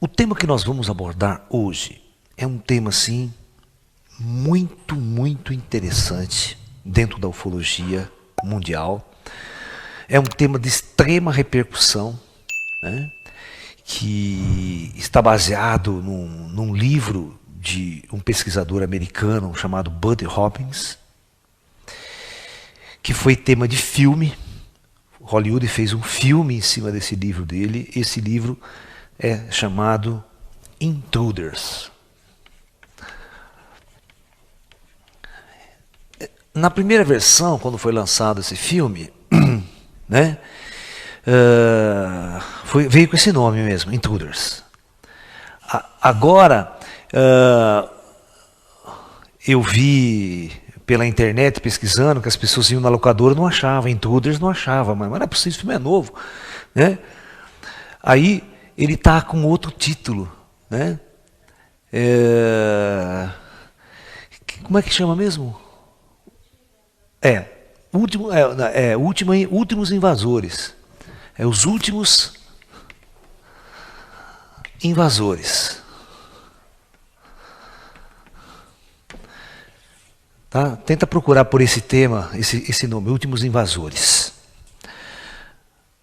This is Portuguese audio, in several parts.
O tema que nós vamos abordar hoje é um tema assim muito interessante dentro da ufologia mundial. É um tema de extrema repercussão, né, que está baseado num livro de um pesquisador americano chamado Buddy Hopkins, que foi tema de filme. Hollywood fez um filme em cima desse livro dele. Esse livro é chamado Intruders. Na primeira versão, quando foi lançado esse filme, né, veio com esse nome mesmo, Intruders. Agora, eu vi pela internet pesquisando que as pessoas iam na locadora e não achavam, Intruders não achava, mas não é possível, esse filme é novo, né? Aí ele está com outro título, né? Como é que chama mesmo? Últimos invasores. Os últimos invasores. Tá? Tenta procurar por esse tema, esse nome, Últimos Invasores.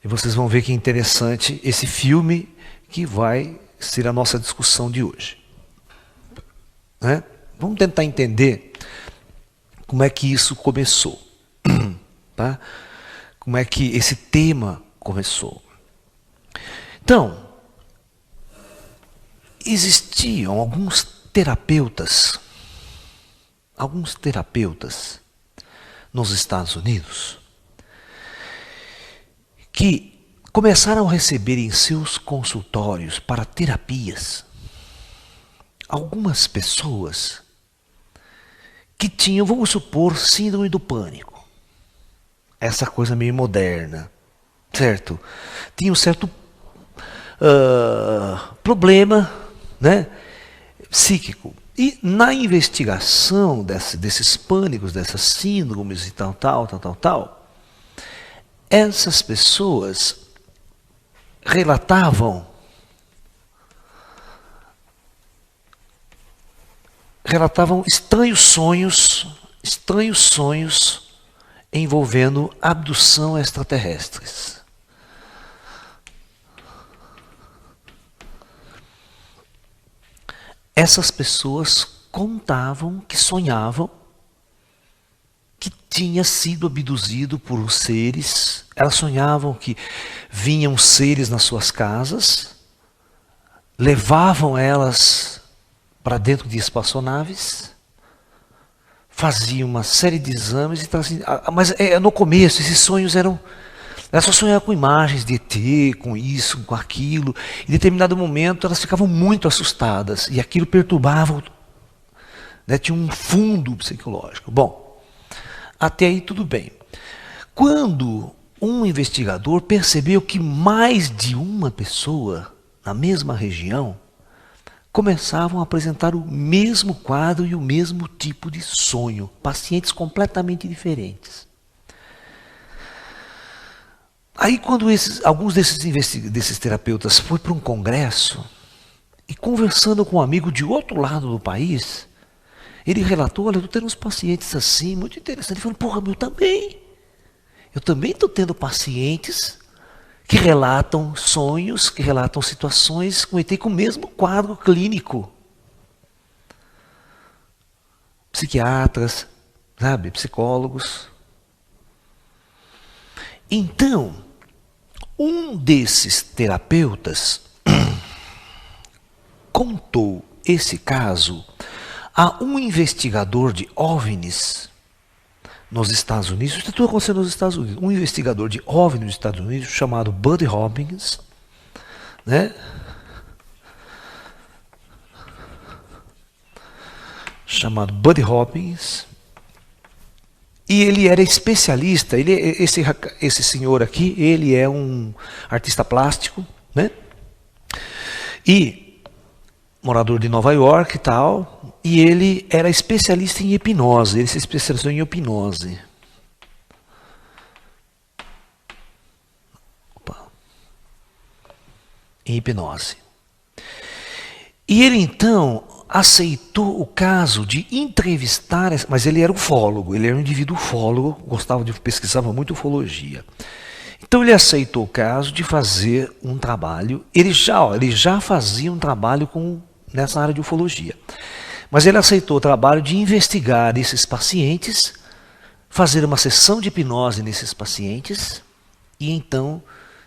E vocês vão ver que é interessante esse filme que vai ser a nossa discussão de hoje. Né? Vamos tentar entender como é que isso começou. Tá? Como é que esse tema começou. Então, existiam alguns terapeutas nos Estados Unidos que começaram a receber em seus consultórios para terapias algumas pessoas que tinham, vamos supor, síndrome do pânico. Essa coisa meio moderna, certo? Tinha um certo problema, né, psíquico. E na investigação desses pânicos, dessas síndromes e tal, essas pessoas relatavam estranhos sonhos envolvendo abdução extraterrestres. Essas pessoas contavam que sonhavam que tinha sido abduzido por seres. Elas sonhavam que vinham seres nas suas casas, levavam elas para dentro de espaçonaves, faziam uma série de exames, mas no começo esses sonhos eram... Elas só sonhavam com imagens de ET, com isso, com aquilo. Em determinado momento elas ficavam muito assustadas e aquilo perturbava, né, tinha um fundo psicológico. Bom, até aí tudo bem. Quando um investigador percebeu que mais de uma pessoa na mesma região começavam a apresentar o mesmo quadro e o mesmo tipo de sonho, pacientes completamente diferentes. Aí quando alguns desses terapeutas foi para um congresso e conversando com um amigo de outro lado do país, ele relatou: olha, eu estou tendo uns pacientes assim, muito interessante. Ele falou: porra, eu também estou tendo pacientes que relatam sonhos, que relatam situações com ET com o mesmo quadro clínico. Psiquiatras, sabe, psicólogos. Então, um desses terapeutas contou esse caso a um investigador de OVNIs nos Estados Unidos. Isso tudo aconteceu nos Estados Unidos. Um investigador de OVNIs nos Estados Unidos chamado Buddy Hopkins, né? Chamado Buddy Hopkins. E ele era especialista, esse senhor aqui, ele é um artista plástico, né? E morador de Nova York e tal, e ele era especialista em hipnose, ele se especializou em hipnose. Em hipnose. E ele então aceitou o caso de entrevistar, mas ele era ufólogo, ele era um indivíduo ufólogo, gostava de pesquisava muito ufologia. Então ele aceitou o caso de fazer um trabalho, ele já fazia um trabalho nessa área de ufologia. Mas ele aceitou o trabalho de investigar esses pacientes, fazer uma sessão de hipnose nesses pacientes e então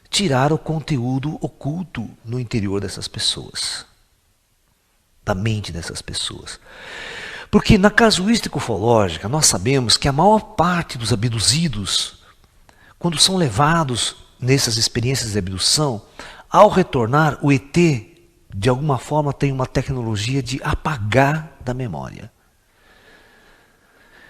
tirar o conteúdo oculto no interior dessas pessoas, da mente dessas pessoas. Porque na casuística ufológica nós sabemos que a maior parte dos abduzidos, quando são levados nessas experiências de abdução, ao retornar, o ET de alguma forma tem uma tecnologia de apagar da memória.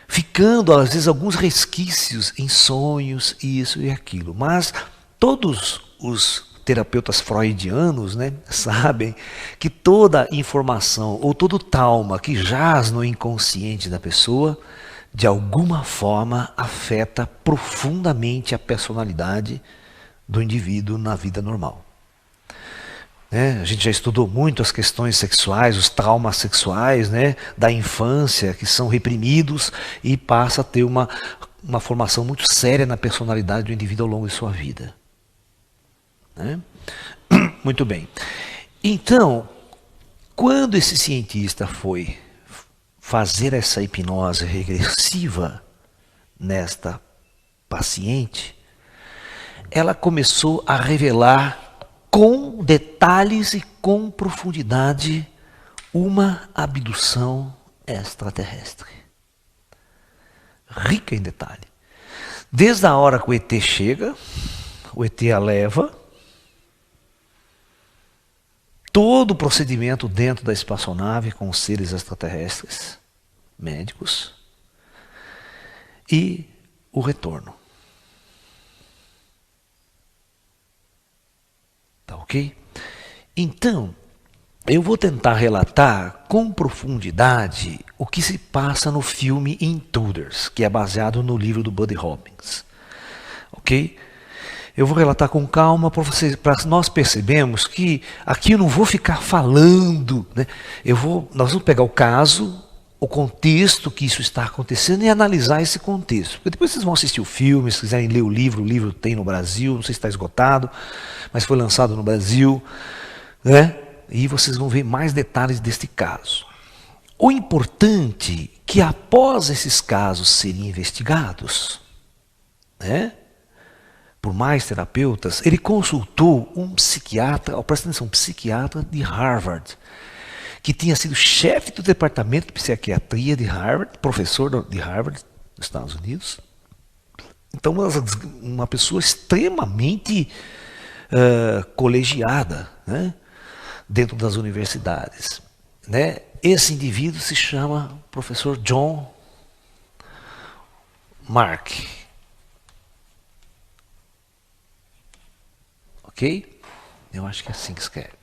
Ficando, às vezes, alguns resquícios em sonhos, isso e aquilo. Mas todos os terapeutas freudianos, né, sabem que toda informação ou todo trauma que jaz no inconsciente da pessoa, de alguma forma afeta profundamente a personalidade do indivíduo na vida normal. A gente já estudou muito as questões sexuais, os traumas sexuais, né, da infância, que são reprimidos e passa a ter uma formação muito séria na personalidade do indivíduo ao longo de sua vida. Muito bem. Então, quando esse cientista foi fazer essa hipnose regressiva nesta paciente, ela começou a revelar com detalhes e com profundidade uma abdução extraterrestre. Rica em detalhe. Desde a hora que o ET chega, o ET a leva, todo o procedimento dentro da espaçonave com os seres extraterrestres, médicos, e o retorno. Tá ok? Então, eu vou tentar relatar com profundidade o que se passa no filme Intruders, que é baseado no livro do Buddy Robbins. Ok? Eu vou relatar com calma para nós percebermos que aqui eu não vou ficar falando, né? Nós vamos pegar o caso, o contexto que isso está acontecendo e analisar esse contexto. Porque depois vocês vão assistir o filme, se quiserem ler o livro tem no Brasil, não sei se está esgotado, mas foi lançado no Brasil, né? E vocês vão ver mais detalhes deste caso. O importante é que após esses casos serem investigados, né, por mais terapeutas, ele consultou um psiquiatra, presta atenção, um psiquiatra de Harvard, que tinha sido chefe do departamento de psiquiatria de Harvard, professor de Harvard, nos Estados Unidos. Então, uma pessoa extremamente colegiada, né, dentro das universidades. Né? Esse indivíduo se chama professor John Mark. Ok? Eu acho que é assim que escreve.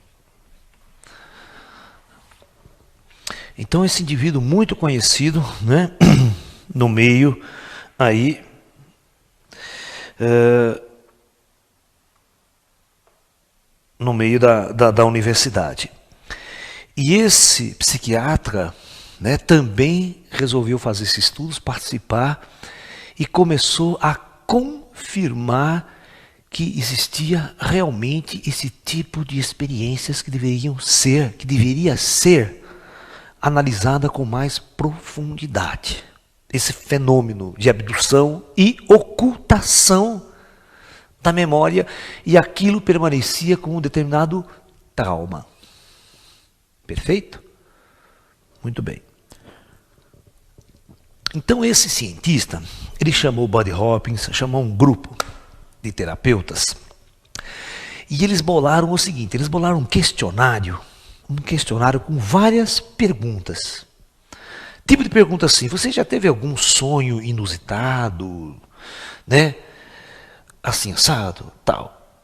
Então esse indivíduo muito conhecido, né, no meio aí, no meio da universidade. E esse psiquiatra, né, também resolveu fazer esses estudos, participar e começou a confirmar que existia realmente esse tipo de experiências que deveria ser analisada com mais profundidade. Esse fenômeno de abdução e ocultação da memória, e aquilo permanecia com um determinado trauma. Perfeito? Muito bem. Então esse cientista, ele chamou o Buddy Robbins, chamou um grupo de terapeutas, e eles bolaram o seguinte, eles bolaram um questionário com várias perguntas. Tipo de pergunta assim, você já teve algum sonho inusitado, né? Assim, assado, tal,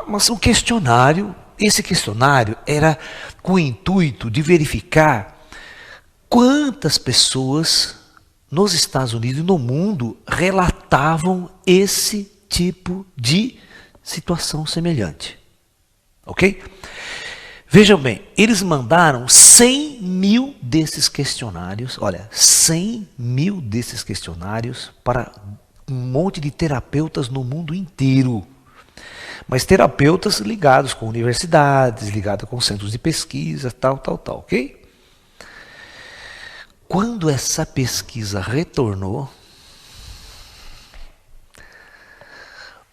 mas um questionário, esse questionário era com o intuito de verificar quantas pessoas nos Estados Unidos e no mundo relatavam esse tipo de situação semelhante. Ok? Vejam bem, eles mandaram 100 mil desses questionários, olha, 100 mil desses questionários para um monte de terapeutas no mundo inteiro. Mas terapeutas ligados com universidades, ligados com centros de pesquisa, tal, ok? Quando essa pesquisa retornou,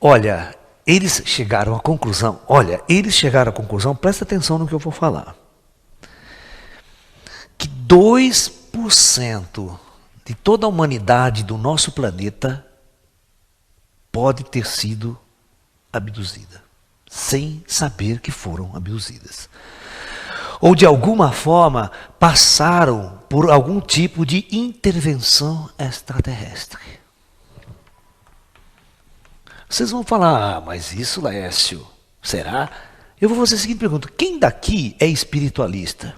olha, eles chegaram à conclusão, presta atenção no que eu vou falar, que 2% de toda a humanidade do nosso planeta pode ter sido abduzida, sem saber que foram abduzidas. Ou de alguma forma passaram por algum tipo de intervenção extraterrestre. Vocês vão falar, ah, mas isso, Laércio, será? Eu vou fazer a seguinte pergunta, quem daqui é espiritualista?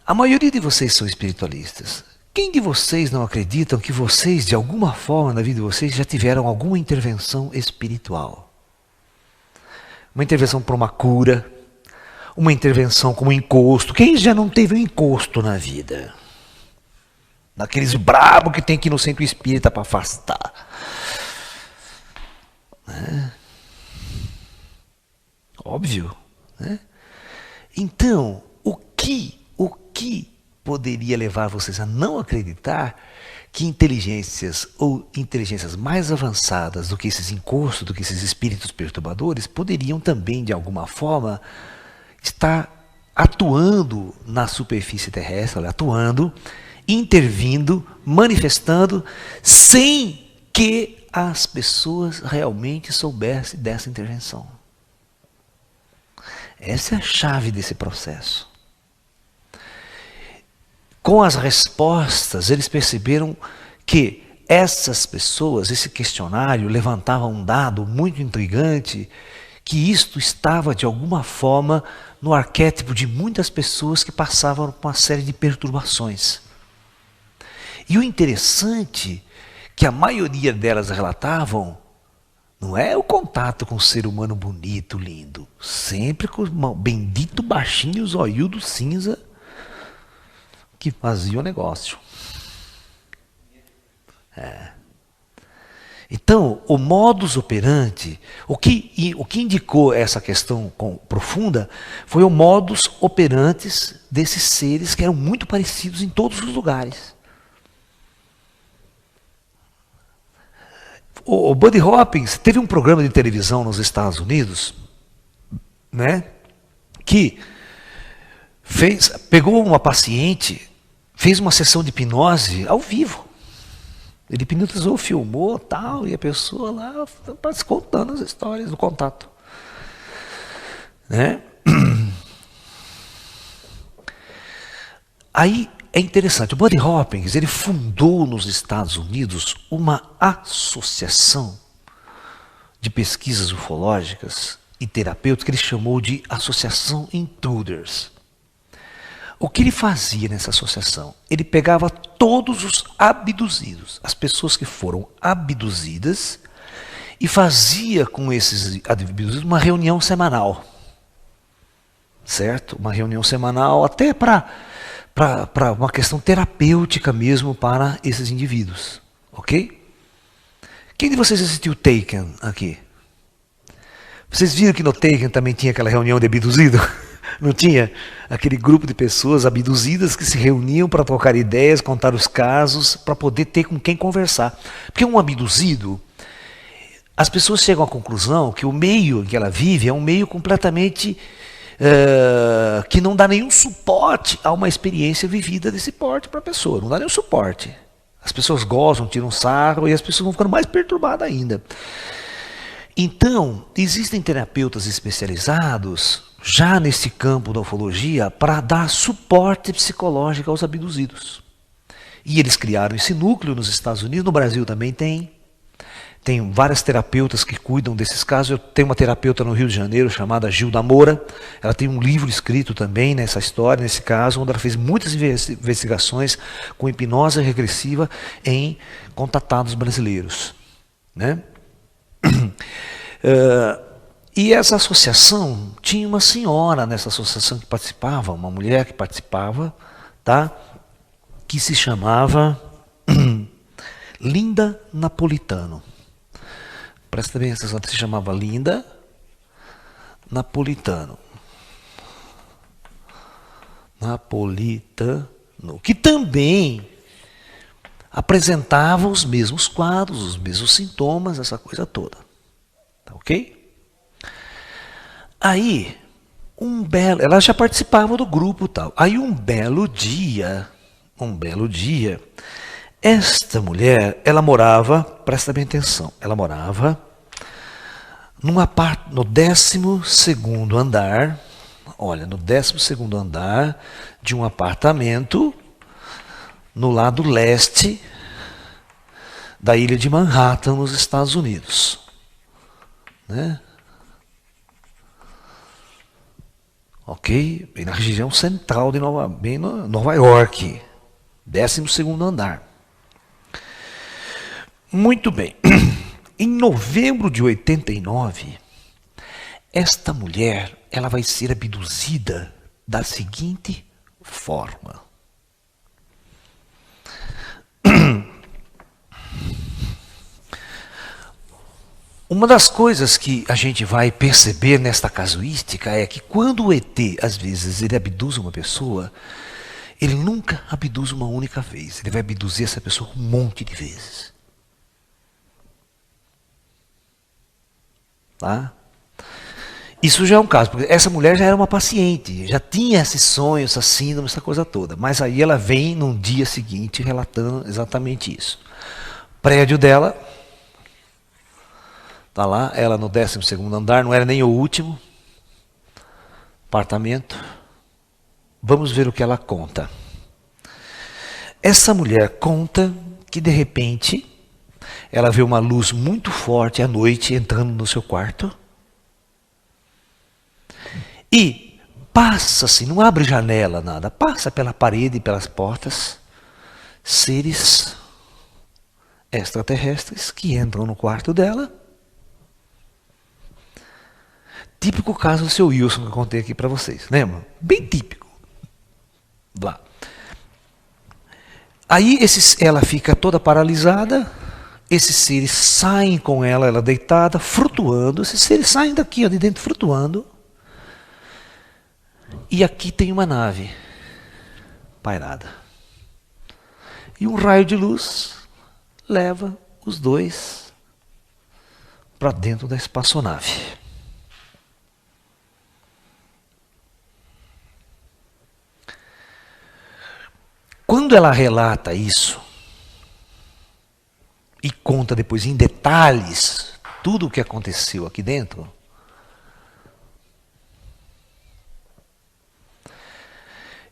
A maioria de vocês são espiritualistas. Quem de vocês não acreditam que vocês, de alguma forma na vida de vocês, já tiveram alguma intervenção espiritual? Uma intervenção por uma cura, uma intervenção como encosto. Quem já não teve um encosto na vida? Daqueles brabos que tem que ir no centro espírita para afastar. Né? Óbvio. Né? Então, o que poderia levar vocês a não acreditar que inteligências ou inteligências mais avançadas do que esses encostos, do que esses espíritos perturbadores, poderiam também, de alguma forma, estar atuando na superfície terrestre, atuando, intervindo, manifestando, sem que as pessoas realmente soubessem dessa intervenção. Essa é a chave desse processo. Com as respostas, eles perceberam que essas pessoas, esse questionário, levantava um dado muito intrigante, que isto estava, de alguma forma, no arquétipo de muitas pessoas que passavam por uma série de perturbações. E o interessante, que a maioria delas relatavam, não é o contato com o ser humano bonito, lindo, sempre com o bendito baixinho, zoiudo cinza, que fazia o negócio. Então, o modus operandi, o que indicou essa questão profunda, foi o modus operandi desses seres que eram muito parecidos em todos os lugares. O Buddy Hopkins teve um programa de televisão nos Estados Unidos, né, que pegou uma paciente, fez uma sessão de hipnose ao vivo. Ele hipnotizou, filmou, tal, e a pessoa lá contando as histórias do contato. Né? Aí é interessante, o Buddy Hopkins, ele fundou nos Estados Unidos uma associação de pesquisas ufológicas e terapêuticas que ele chamou de Associação Intruders. O que ele fazia nessa associação? Ele pegava todos os abduzidos, as pessoas que foram abduzidas, e fazia com esses abduzidos uma reunião semanal. Certo? Uma reunião semanal até para uma questão terapêutica mesmo para esses indivíduos. Ok? Quem de vocês assistiu Taken aqui? Vocês viram que no Taken também tinha aquela reunião de abduzido? Não tinha? Aquele grupo de pessoas abduzidas que se reuniam para trocar ideias, contar os casos, para poder ter com quem conversar. Porque um abduzido, as pessoas chegam à conclusão que o meio em que ela vive é um meio completamente que não dá nenhum suporte a uma experiência vivida desse porte para a pessoa. Não dá nenhum suporte. As pessoas gozam, tiram sarro e as pessoas vão ficando mais perturbadas ainda. Então, existem terapeutas especializados já nesse campo da ufologia para dar suporte psicológico aos abduzidos. E eles criaram esse núcleo nos Estados Unidos, no Brasil também tem. Tem várias terapeutas que cuidam desses casos. Eu tenho uma terapeuta no Rio de Janeiro chamada Gilda Moura. Ela tem um livro escrito também nessa história, nesse caso, onde ela fez muitas investigações com hipnose regressiva em contatados brasileiros. Né? E essa associação, tinha uma senhora nessa associação que participava, uma mulher que participava, tá? Que se chamava Linda Napolitano. Presta bem atenção, se chamava Linda Napolitano. Napolitano, que também apresentava os mesmos quadros, os mesmos sintomas, essa coisa toda. Tá ok? Aí, ela já participava do grupo e tal. Aí um belo dia, esta mulher, ela morava, presta bem atenção, ela morava no 12º andar, olha, no 12º andar de um apartamento no lado leste da ilha de Manhattan, nos Estados Unidos. Né? Ok? Bem na região central de Nova York. 12º andar. Muito bem. Em novembro de 89, esta mulher, ela vai ser abduzida da seguinte forma. Uma das coisas que a gente vai perceber nesta casuística é que quando o ET, às vezes, ele abduz uma pessoa, ele nunca abduz uma única vez. Ele vai abduzir essa pessoa um monte de vezes. Tá? Isso já é um caso, porque essa mulher já era uma paciente, já tinha esses sonhos, essa síndrome, essa coisa toda. Mas aí ela vem num dia seguinte relatando exatamente isso. O prédio dela, tá lá, ela no 12º andar, não era nem o último apartamento. Vamos ver o que ela conta. Essa mulher conta que de repente ela vê uma luz muito forte à noite entrando no seu quarto. E passa-se, não abre janela, nada, passa pela parede e pelas portas, seres extraterrestres que entram no quarto dela. Típico caso do seu Wilson que eu contei aqui para vocês, lembra? Bem típico. Lá. Aí ela fica toda paralisada, esses seres saem com ela deitada, flutuando, esses seres saem daqui, ó, de dentro, flutuando. E aqui tem uma nave pairada. E um raio de luz leva os dois para dentro da espaçonave. Quando ela relata isso, e conta depois em detalhes tudo o que aconteceu aqui dentro,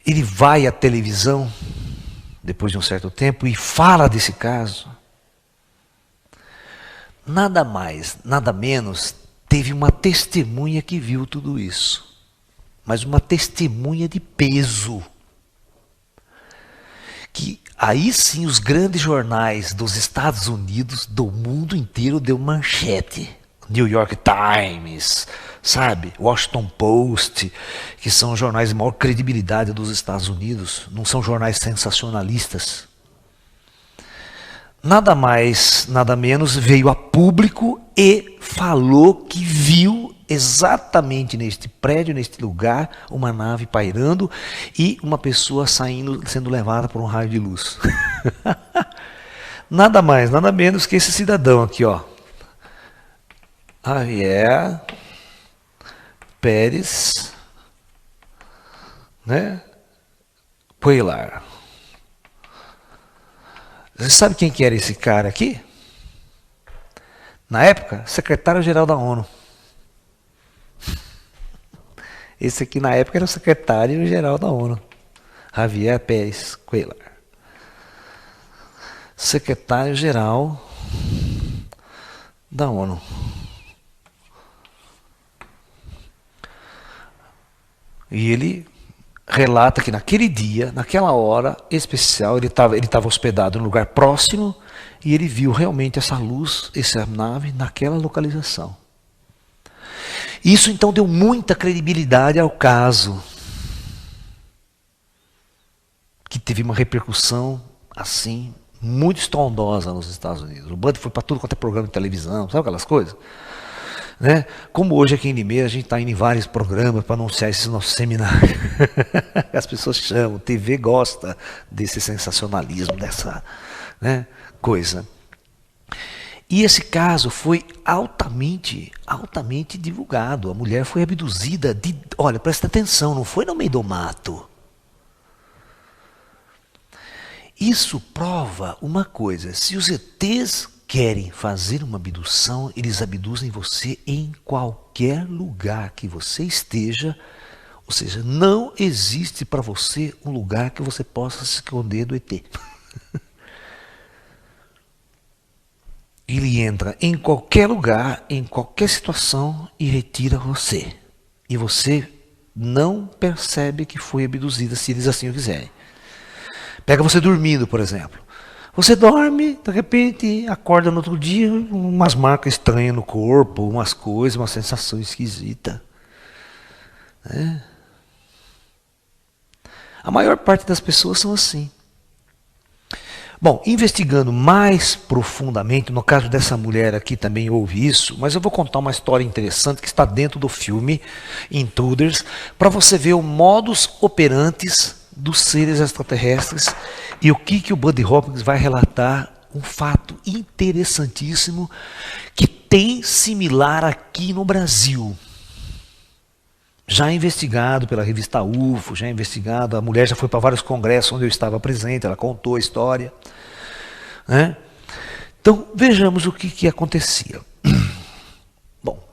ele vai à televisão, depois de um certo tempo, e fala desse caso. Nada mais, nada menos, teve uma testemunha que viu tudo isso. Mas uma testemunha de peso. Que aí sim os grandes jornais dos Estados Unidos, do mundo inteiro, deu manchete. New York Times, sabe? Washington Post, que são jornais de maior credibilidade dos Estados Unidos, não são jornais sensacionalistas. Nada mais, nada menos, veio a público e falou que viu exatamente neste prédio, neste lugar, uma nave pairando e uma pessoa saindo, sendo levada por um raio de luz. Nada mais, nada menos que esse cidadão aqui, ó. Javier Pérez, né? Cuellar. Você sabe quem que era esse cara aqui? Na época, secretário-geral da ONU. Esse aqui na época era o secretário-geral da ONU. Javier Pérez Cuellar. Secretário-geral da ONU. E ele relata que naquele dia, naquela hora especial, ele estava hospedado num lugar próximo e ele viu realmente essa luz, essa nave naquela localização. Isso então deu muita credibilidade ao caso, que teve uma repercussão assim muito estrondosa nos Estados Unidos. O Bundy foi para tudo quanto é programa de televisão, sabe aquelas coisas? Né? Como hoje aqui em Limeira a gente está indo em vários programas para anunciar esse nosso seminário. As pessoas chamam, TV gosta desse sensacionalismo, dessa, né, coisa. E esse caso foi altamente divulgado. A mulher foi abduzida olha, presta atenção, não foi no meio do mato. Isso prova uma coisa: se os ETs querem fazer uma abdução, eles abduzem você em qualquer lugar que você esteja. Ou seja, não existe para você um lugar que você possa se esconder do ET. Ele entra em qualquer lugar, em qualquer situação e retira você. E você não percebe que foi abduzida, se eles assim o quiserem. Pega você dormindo, por exemplo. Você dorme, de repente acorda no outro dia, umas marcas estranhas no corpo, umas coisas, uma sensação esquisita. Né? A maior parte das pessoas são assim. Bom, investigando mais profundamente, no caso dessa mulher aqui também houve isso, mas eu vou contar uma história interessante que está dentro do filme Intruders, para você ver o modus operantes dos seres extraterrestres e o que o Buddy Hopkins vai relatar, um fato interessantíssimo que tem similar aqui no Brasil. Já investigado pela revista UFO, já investigado, a mulher já foi para vários congressos onde eu estava presente, ela contou a história. Né? Então, vejamos o que acontecia. Bom,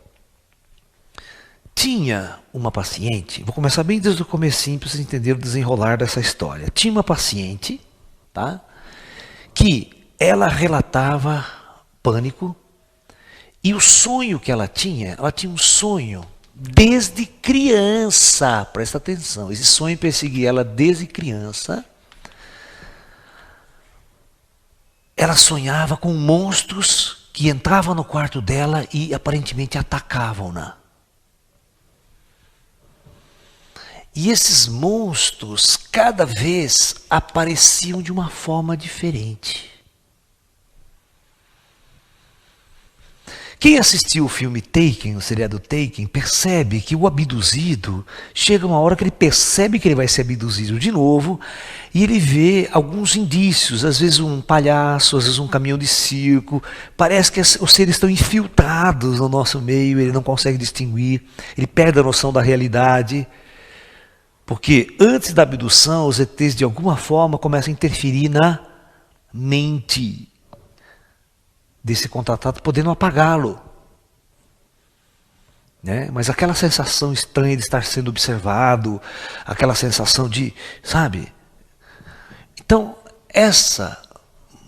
tinha uma paciente, vou começar bem desde o comecinho para vocês entenderem o desenrolar dessa história. Tinha uma paciente, tá, que ela relatava pânico, e o sonho que ela tinha um sonho desde criança, presta atenção, esse sonho perseguia ela desde criança. Ela sonhava com monstros que entravam no quarto dela e aparentemente atacavam-na. E esses monstros cada vez apareciam de uma forma diferente. Quem assistiu o filme Taken, o seriado Taken, percebe que o abduzido, chega uma hora que ele percebe que ele vai ser abduzido de novo, e ele vê alguns indícios, às vezes um palhaço, às vezes um caminhão de circo, parece que os seres estão infiltrados no nosso meio, ele não consegue distinguir, ele perde a noção da realidade, porque antes da abdução, os ETs de alguma forma começam a interferir na mente desse contratado, podendo apagá-lo. Né? Mas aquela sensação estranha de estar sendo observado, aquela sensação de, sabe? Então, essa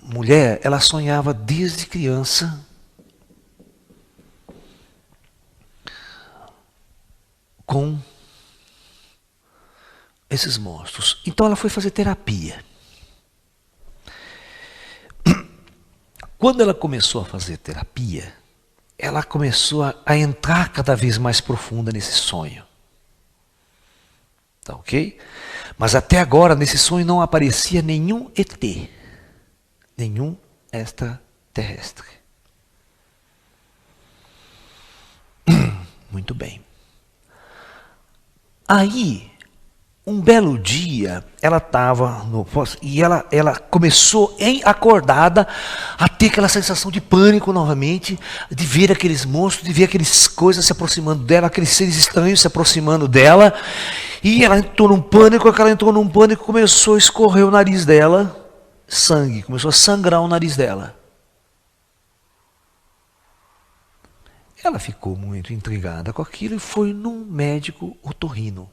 mulher, ela sonhava desde criança com esses monstros. Então ela foi fazer terapia. Quando ela começou a fazer terapia, ela começou a entrar cada vez mais profunda nesse sonho. Tá ok? Mas até agora, nesse sonho, não aparecia nenhum ET. Nenhum extraterrestre. Muito bem. Aí, um belo dia, ela estava e ela começou, acordada, a ter aquela sensação de pânico novamente, de ver aqueles monstros, de ver aquelas coisas se aproximando dela, aqueles seres estranhos se aproximando dela. E ela entrou num pânico, começou a escorrer o nariz dela, sangue, começou a sangrar o nariz dela. Ela ficou muito intrigada com aquilo e foi num médico otorrino.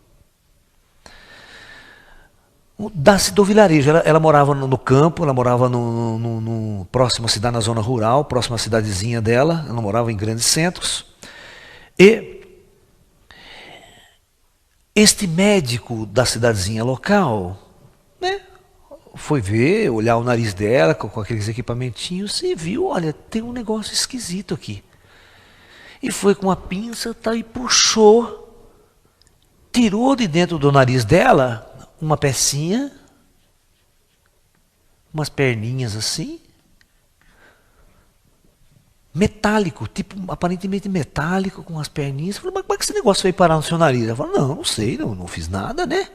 Do vilarejo, ela morava no campo, ela morava no próxima cidade, na zona rural, próxima cidadezinha dela, ela não morava em grandes centros. E este médico da cidadezinha local, né, foi ver, olhar o nariz dela com aqueles equipamentinhos e viu, olha, tem um negócio esquisito aqui. e foi com uma pinça, tá, e puxou, tirou de dentro do nariz dela uma pecinha, umas perninhas assim, metálico, tipo aparentemente metálico, com as perninhas. Eu falei, mas como é que esse negócio veio parar no seu nariz? Ela falou, não sei, não fiz nada, né?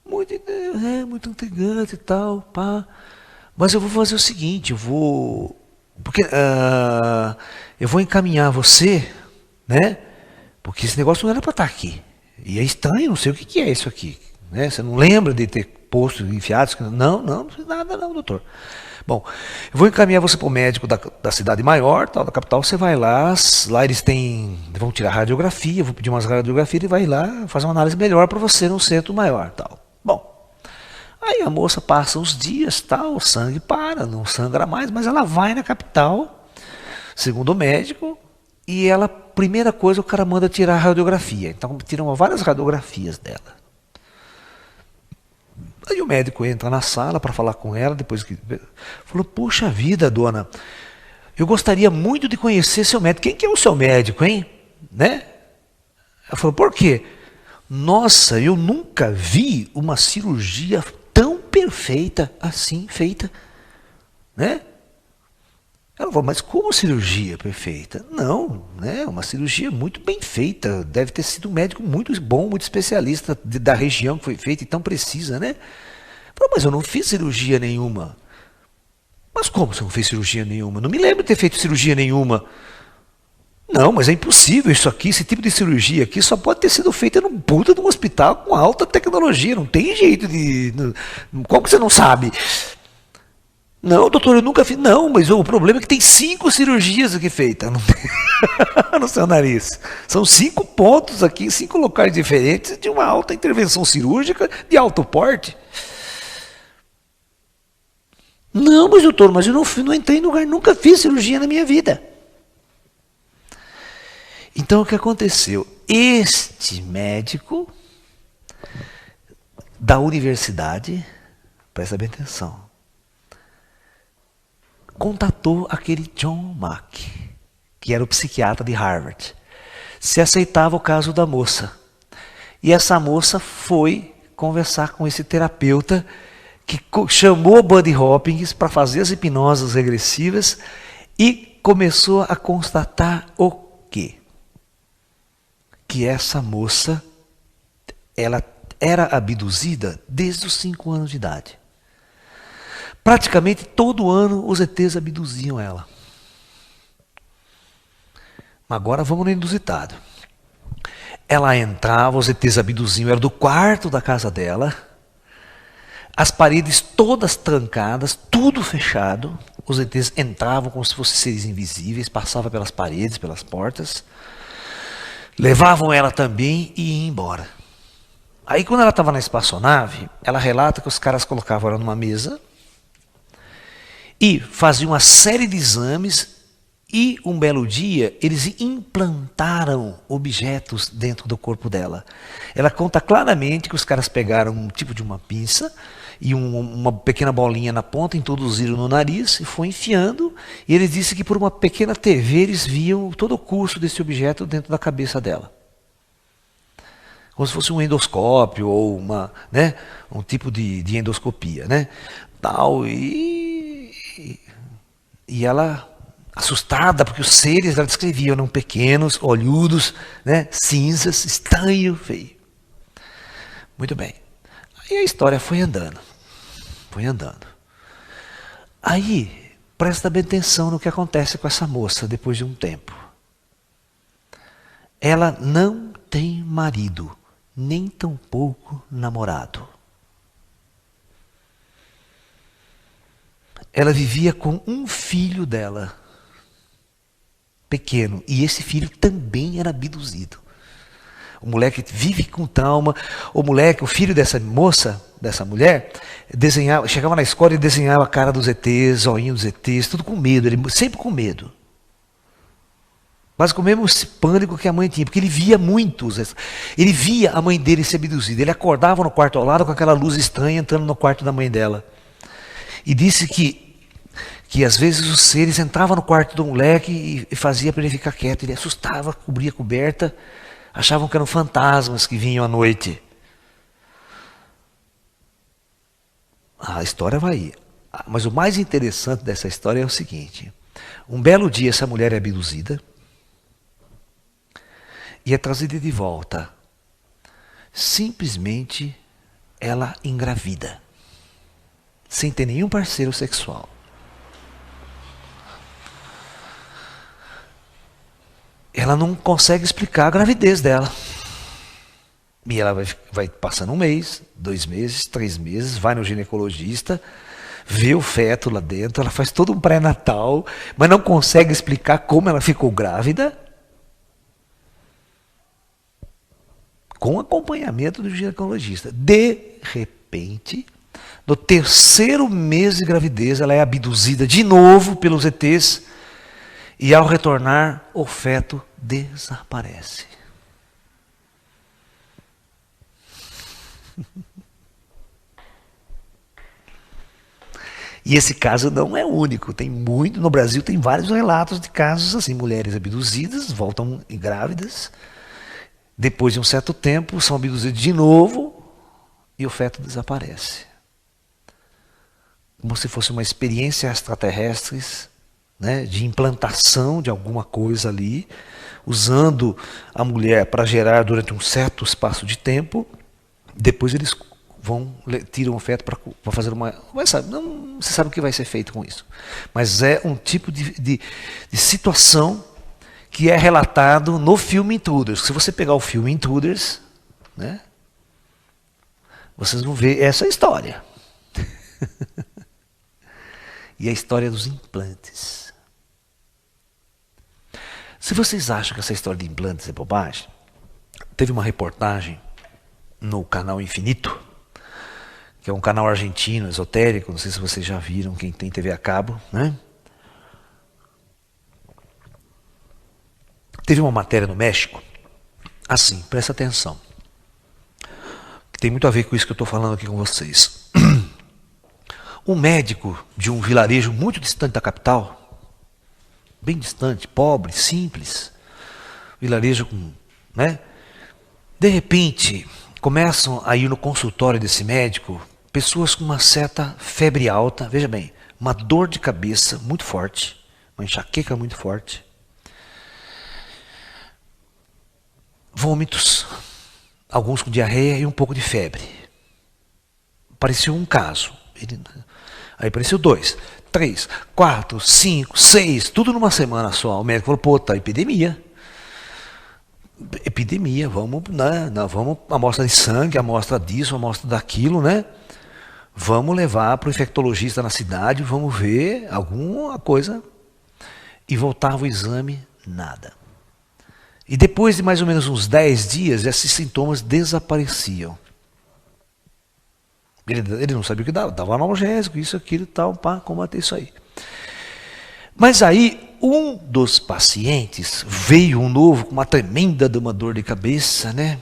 Muito intrigante e tal, pá. Mas eu vou fazer o seguinte, eu vou encaminhar você, né? Porque esse negócio não era para estar aqui. E é estranho, não sei o que é isso aqui, né? Você não lembra de ter posto enfiado? Não fiz nada não, doutor. Bom, eu vou encaminhar você para o médico da cidade maior, tal, da capital, você vai lá eles vão tirar radiografia, eu vou pedir umas radiografias, ele vai lá fazer uma análise melhor para você no centro maior, tal. Bom, aí a moça passa os dias, tal, o sangue para, não sangra mais, mas ela vai na capital, segundo o médico, e ela, primeira coisa, o cara manda tirar a radiografia. Então tiram várias radiografias dela. Aí o médico entra na sala para falar com ela, depois que falou, puxa vida, dona, eu gostaria muito de conhecer seu médico. Quem que é o seu médico, hein? Né? Ela falou, por quê? Nossa, eu nunca vi uma cirurgia tão perfeita assim feita, né? Ela falou, mas como cirurgia perfeita? Não, né? Uma cirurgia muito bem feita. Deve ter sido um médico muito bom, muito especialista da região que foi feita e tão precisa, né? Falou, mas eu não fiz cirurgia nenhuma. Mas como você não fez cirurgia nenhuma? Não me lembro de ter feito cirurgia nenhuma. Não, mas é impossível isso aqui, esse tipo de cirurgia aqui só pode ter sido feita num puta de um hospital com alta tecnologia. Não tem jeito de... Como que você não sabe? Não, doutor, eu nunca fiz. Não, mas o problema é que tem 5 cirurgias aqui feitas no seu nariz. São 5 pontos aqui, em 5 locais diferentes de uma alta intervenção cirúrgica de alto porte. Não, mas doutor, mas eu não entrei em lugar, nunca fiz cirurgia na minha vida. Então o que aconteceu? Este médico da universidade, presta bem atenção, contatou aquele John Mack, que era o psiquiatra de Harvard, se aceitava o caso da moça. E essa moça foi conversar com esse terapeuta que chamou Buddy Hopkins para fazer as hipnoses regressivas e começou a constatar o quê? Que essa moça, ela era abduzida desde os 5 anos de idade. Praticamente todo ano os ETs abduziam ela. Agora vamos no inusitado. Ela entrava, os ETs abduziam, era do quarto da casa dela, as paredes todas trancadas, tudo fechado, os ETs entravam como se fossem seres invisíveis, passavam pelas paredes, pelas portas, levavam ela também e iam embora. Aí quando ela estava na espaçonave, ela relata que os caras colocavam ela numa mesa, e faziam uma série de exames e um belo dia eles implantaram objetos dentro do corpo dela. Ela conta claramente que os caras pegaram um tipo de uma pinça e uma pequena bolinha na ponta, introduziram no nariz e foi enfiando. E ele disse que por uma pequena TV eles viam todo o curso desse objeto dentro da cabeça dela. Como se fosse um endoscópio ou um tipo de endoscopia, né? Tal, e ela, assustada, porque os seres, ela descrevia, eram pequenos, olhudos, né, cinzas, estranho, feio. Muito bem. Aí a história foi andando. Aí, presta bem atenção no que acontece com essa moça depois de um tempo. Ela não tem marido, nem tampouco namorado. Ela vivia com um filho dela, pequeno, e esse filho também era abduzido. O moleque vive com trauma, o filho dessa moça, dessa mulher, desenhava, chegava na escola e desenhava a cara dos ETs, zoinho dos ETs, tudo com medo, ele sempre com medo. Mas com o mesmo pânico que a mãe tinha, porque ele via muitos, ele via a mãe dele ser abduzida, ele acordava no quarto ao lado com aquela luz estranha entrando no quarto da mãe dela. E disse que às vezes os seres entravam no quarto do moleque e fazia para ele ficar quieto. Ele assustava, cobria a coberta, achavam que eram fantasmas que vinham à noite. A história vai aí. Mas o mais interessante dessa história é o seguinte. Um belo dia essa mulher é abduzida e é trazida de volta. Simplesmente ela engravida, sem ter nenhum parceiro sexual. Ela não consegue explicar a gravidez dela. E ela vai passando 1 mês, 2 meses, 3 meses, vai no ginecologista, vê o feto lá dentro, ela faz todo um pré-natal, mas não consegue explicar como ela ficou grávida. Com acompanhamento do ginecologista. De repente, no 3º mês de gravidez, ela é abduzida de novo pelos ETs e ao retornar, o feto desaparece. E esse caso não é único, tem muito, no Brasil tem vários relatos de casos assim, mulheres abduzidas, voltam grávidas, depois de um certo tempo são abduzidas de novo e o feto desaparece. Como se fosse uma experiência extraterrestre, né, de implantação de alguma coisa ali, usando a mulher para gerar durante um certo espaço de tempo, depois eles tiram o feto para fazer uma... Não se sabe o que vai ser feito com isso. Mas é um tipo de situação que é relatado no filme Intruders. Se você pegar o filme Intruders, né, vocês vão ver essa história. E a história dos implantes. Se vocês acham que essa história de implantes é bobagem, teve uma reportagem no canal Infinito, que é um canal argentino, esotérico, não sei se vocês já viram, quem tem TV a cabo, né? Teve uma matéria no México, assim, presta atenção, que tem muito a ver com isso que eu estou falando aqui com vocês. Um médico de um vilarejo muito distante da capital, bem distante, pobre, simples, vilarejo com, né? De repente, começam a ir no consultório desse médico pessoas com uma certa febre alta, veja bem, uma dor de cabeça muito forte, uma enxaqueca muito forte, vômitos, alguns com diarreia e um pouco de febre. Apareceu um caso, aí apareceu 2, 3, 4, 5, 6, tudo numa semana só. O médico falou, pô, tá epidemia. Epidemia, vamos, né, vamos, amostra de sangue, amostra disso, amostra daquilo, né? Vamos levar para o infectologista na cidade, vamos ver alguma coisa. E voltava o exame, nada. E depois de mais ou menos uns 10 dias, esses sintomas desapareciam. Ele não sabia o que dava analgésico, isso, aquilo e tal, para combater isso aí. Mas aí, um dos pacientes veio um novo com uma tremenda de uma dor de cabeça, né?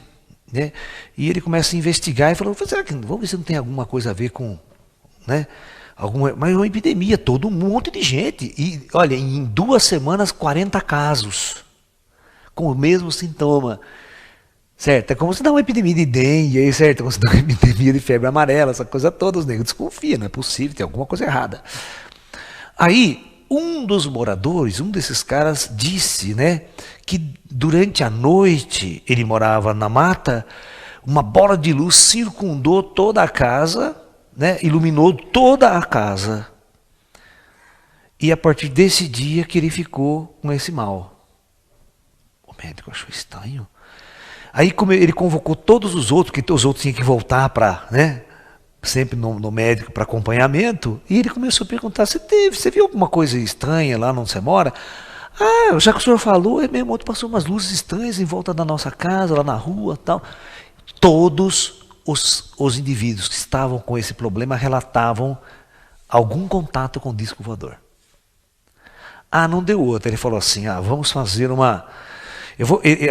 E ele começa a investigar e falou, será que, vamos ver se não tem alguma coisa a ver com, né? Mas uma epidemia, todo um monte de gente. E olha, em 2 semanas, 40 casos com o mesmo sintoma. Certo? É como se dá uma epidemia de dengue, aí, certo? É como se dá uma epidemia de febre amarela, essa coisa toda, os negros desconfiam, não é possível, tem alguma coisa errada. Aí, um dos moradores, um desses caras, disse, né, que durante a noite, ele morava na mata, uma bola de luz circundou toda a casa, né, iluminou toda a casa. E a partir desse dia que ele ficou com esse mal. O médico achou estranho. Aí ele convocou todos os outros, porque os outros tinham que voltar para, né, sempre no médico para acompanhamento, e ele começou a perguntar, você viu alguma coisa estranha lá onde você mora? Ah, já que o senhor falou, é mesmo, ontem passou umas luzes estranhas em volta da nossa casa, lá na rua e tal. Todos os indivíduos que estavam com esse problema relatavam algum contato com o disco voador. Ah, não deu outra. Ele falou assim, vamos fazer uma...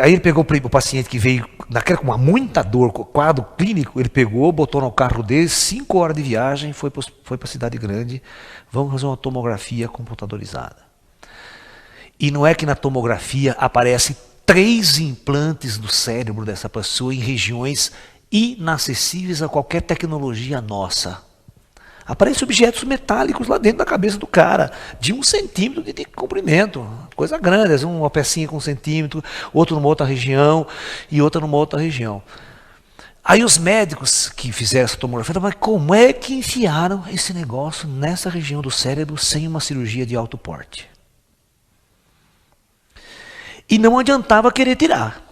Aí ele pegou o paciente que veio naquela, com muita dor, com quadro clínico, ele pegou, botou no carro dele, 5 horas de viagem, foi para a cidade grande, vamos fazer uma tomografia computadorizada. E não é que na tomografia aparecem 3 implantes do cérebro dessa pessoa em regiões inacessíveis a qualquer tecnologia nossa. Aparecem objetos metálicos lá dentro da cabeça do cara, de 1 centímetro de comprimento, coisa grande, às vezes uma pecinha com 1 centímetro, outro numa outra região e outra numa outra região. Aí os médicos que fizeram essa tomografia falaram, mas como é que enfiaram esse negócio nessa região do cérebro sem uma cirurgia de alto porte? E não adiantava querer tirar.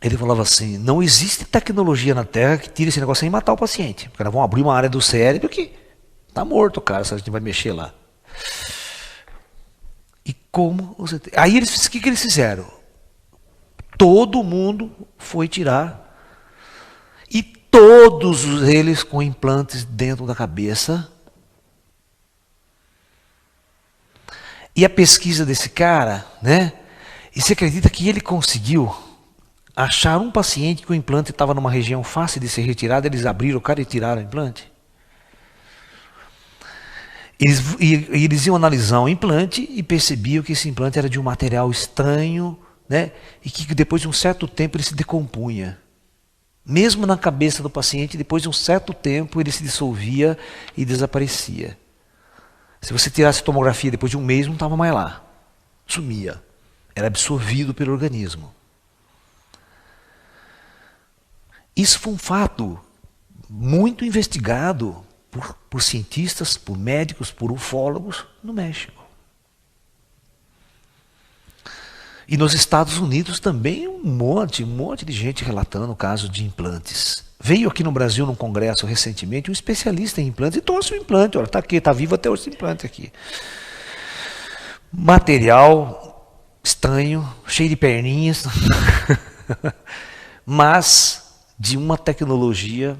Ele falava assim, não existe tecnologia na Terra que tire esse negócio sem matar o paciente. Porque nós vamos abrir uma área do cérebro que está morto o cara, se a gente vai mexer lá. E como você... Aí o que eles fizeram? Todo mundo foi tirar. E todos eles com implantes dentro da cabeça. E a pesquisa desse cara, né? E você acredita que ele conseguiu achar um paciente que o implante estava numa região fácil de ser retirado, eles abriram o cara e tiraram o implante? Eles iam analisar o implante e percebiam que esse implante era de um material estranho, né? E que depois de um certo tempo ele se decompunha. Mesmo na cabeça do paciente, depois de um certo tempo ele se dissolvia e desaparecia. Se você tirasse a tomografia depois de um mês, não estava mais lá. Sumia. Era absorvido pelo organismo. Isso foi um fato muito investigado por cientistas, por médicos, por ufólogos no México. E nos Estados Unidos também um monte de gente relatando o caso de implantes. Veio aqui no Brasil, num congresso recentemente, um especialista em implantes e trouxe o implante. Olha, está aqui, está vivo até esse implante aqui. Material estranho, cheio de perninhas, mas de uma tecnologia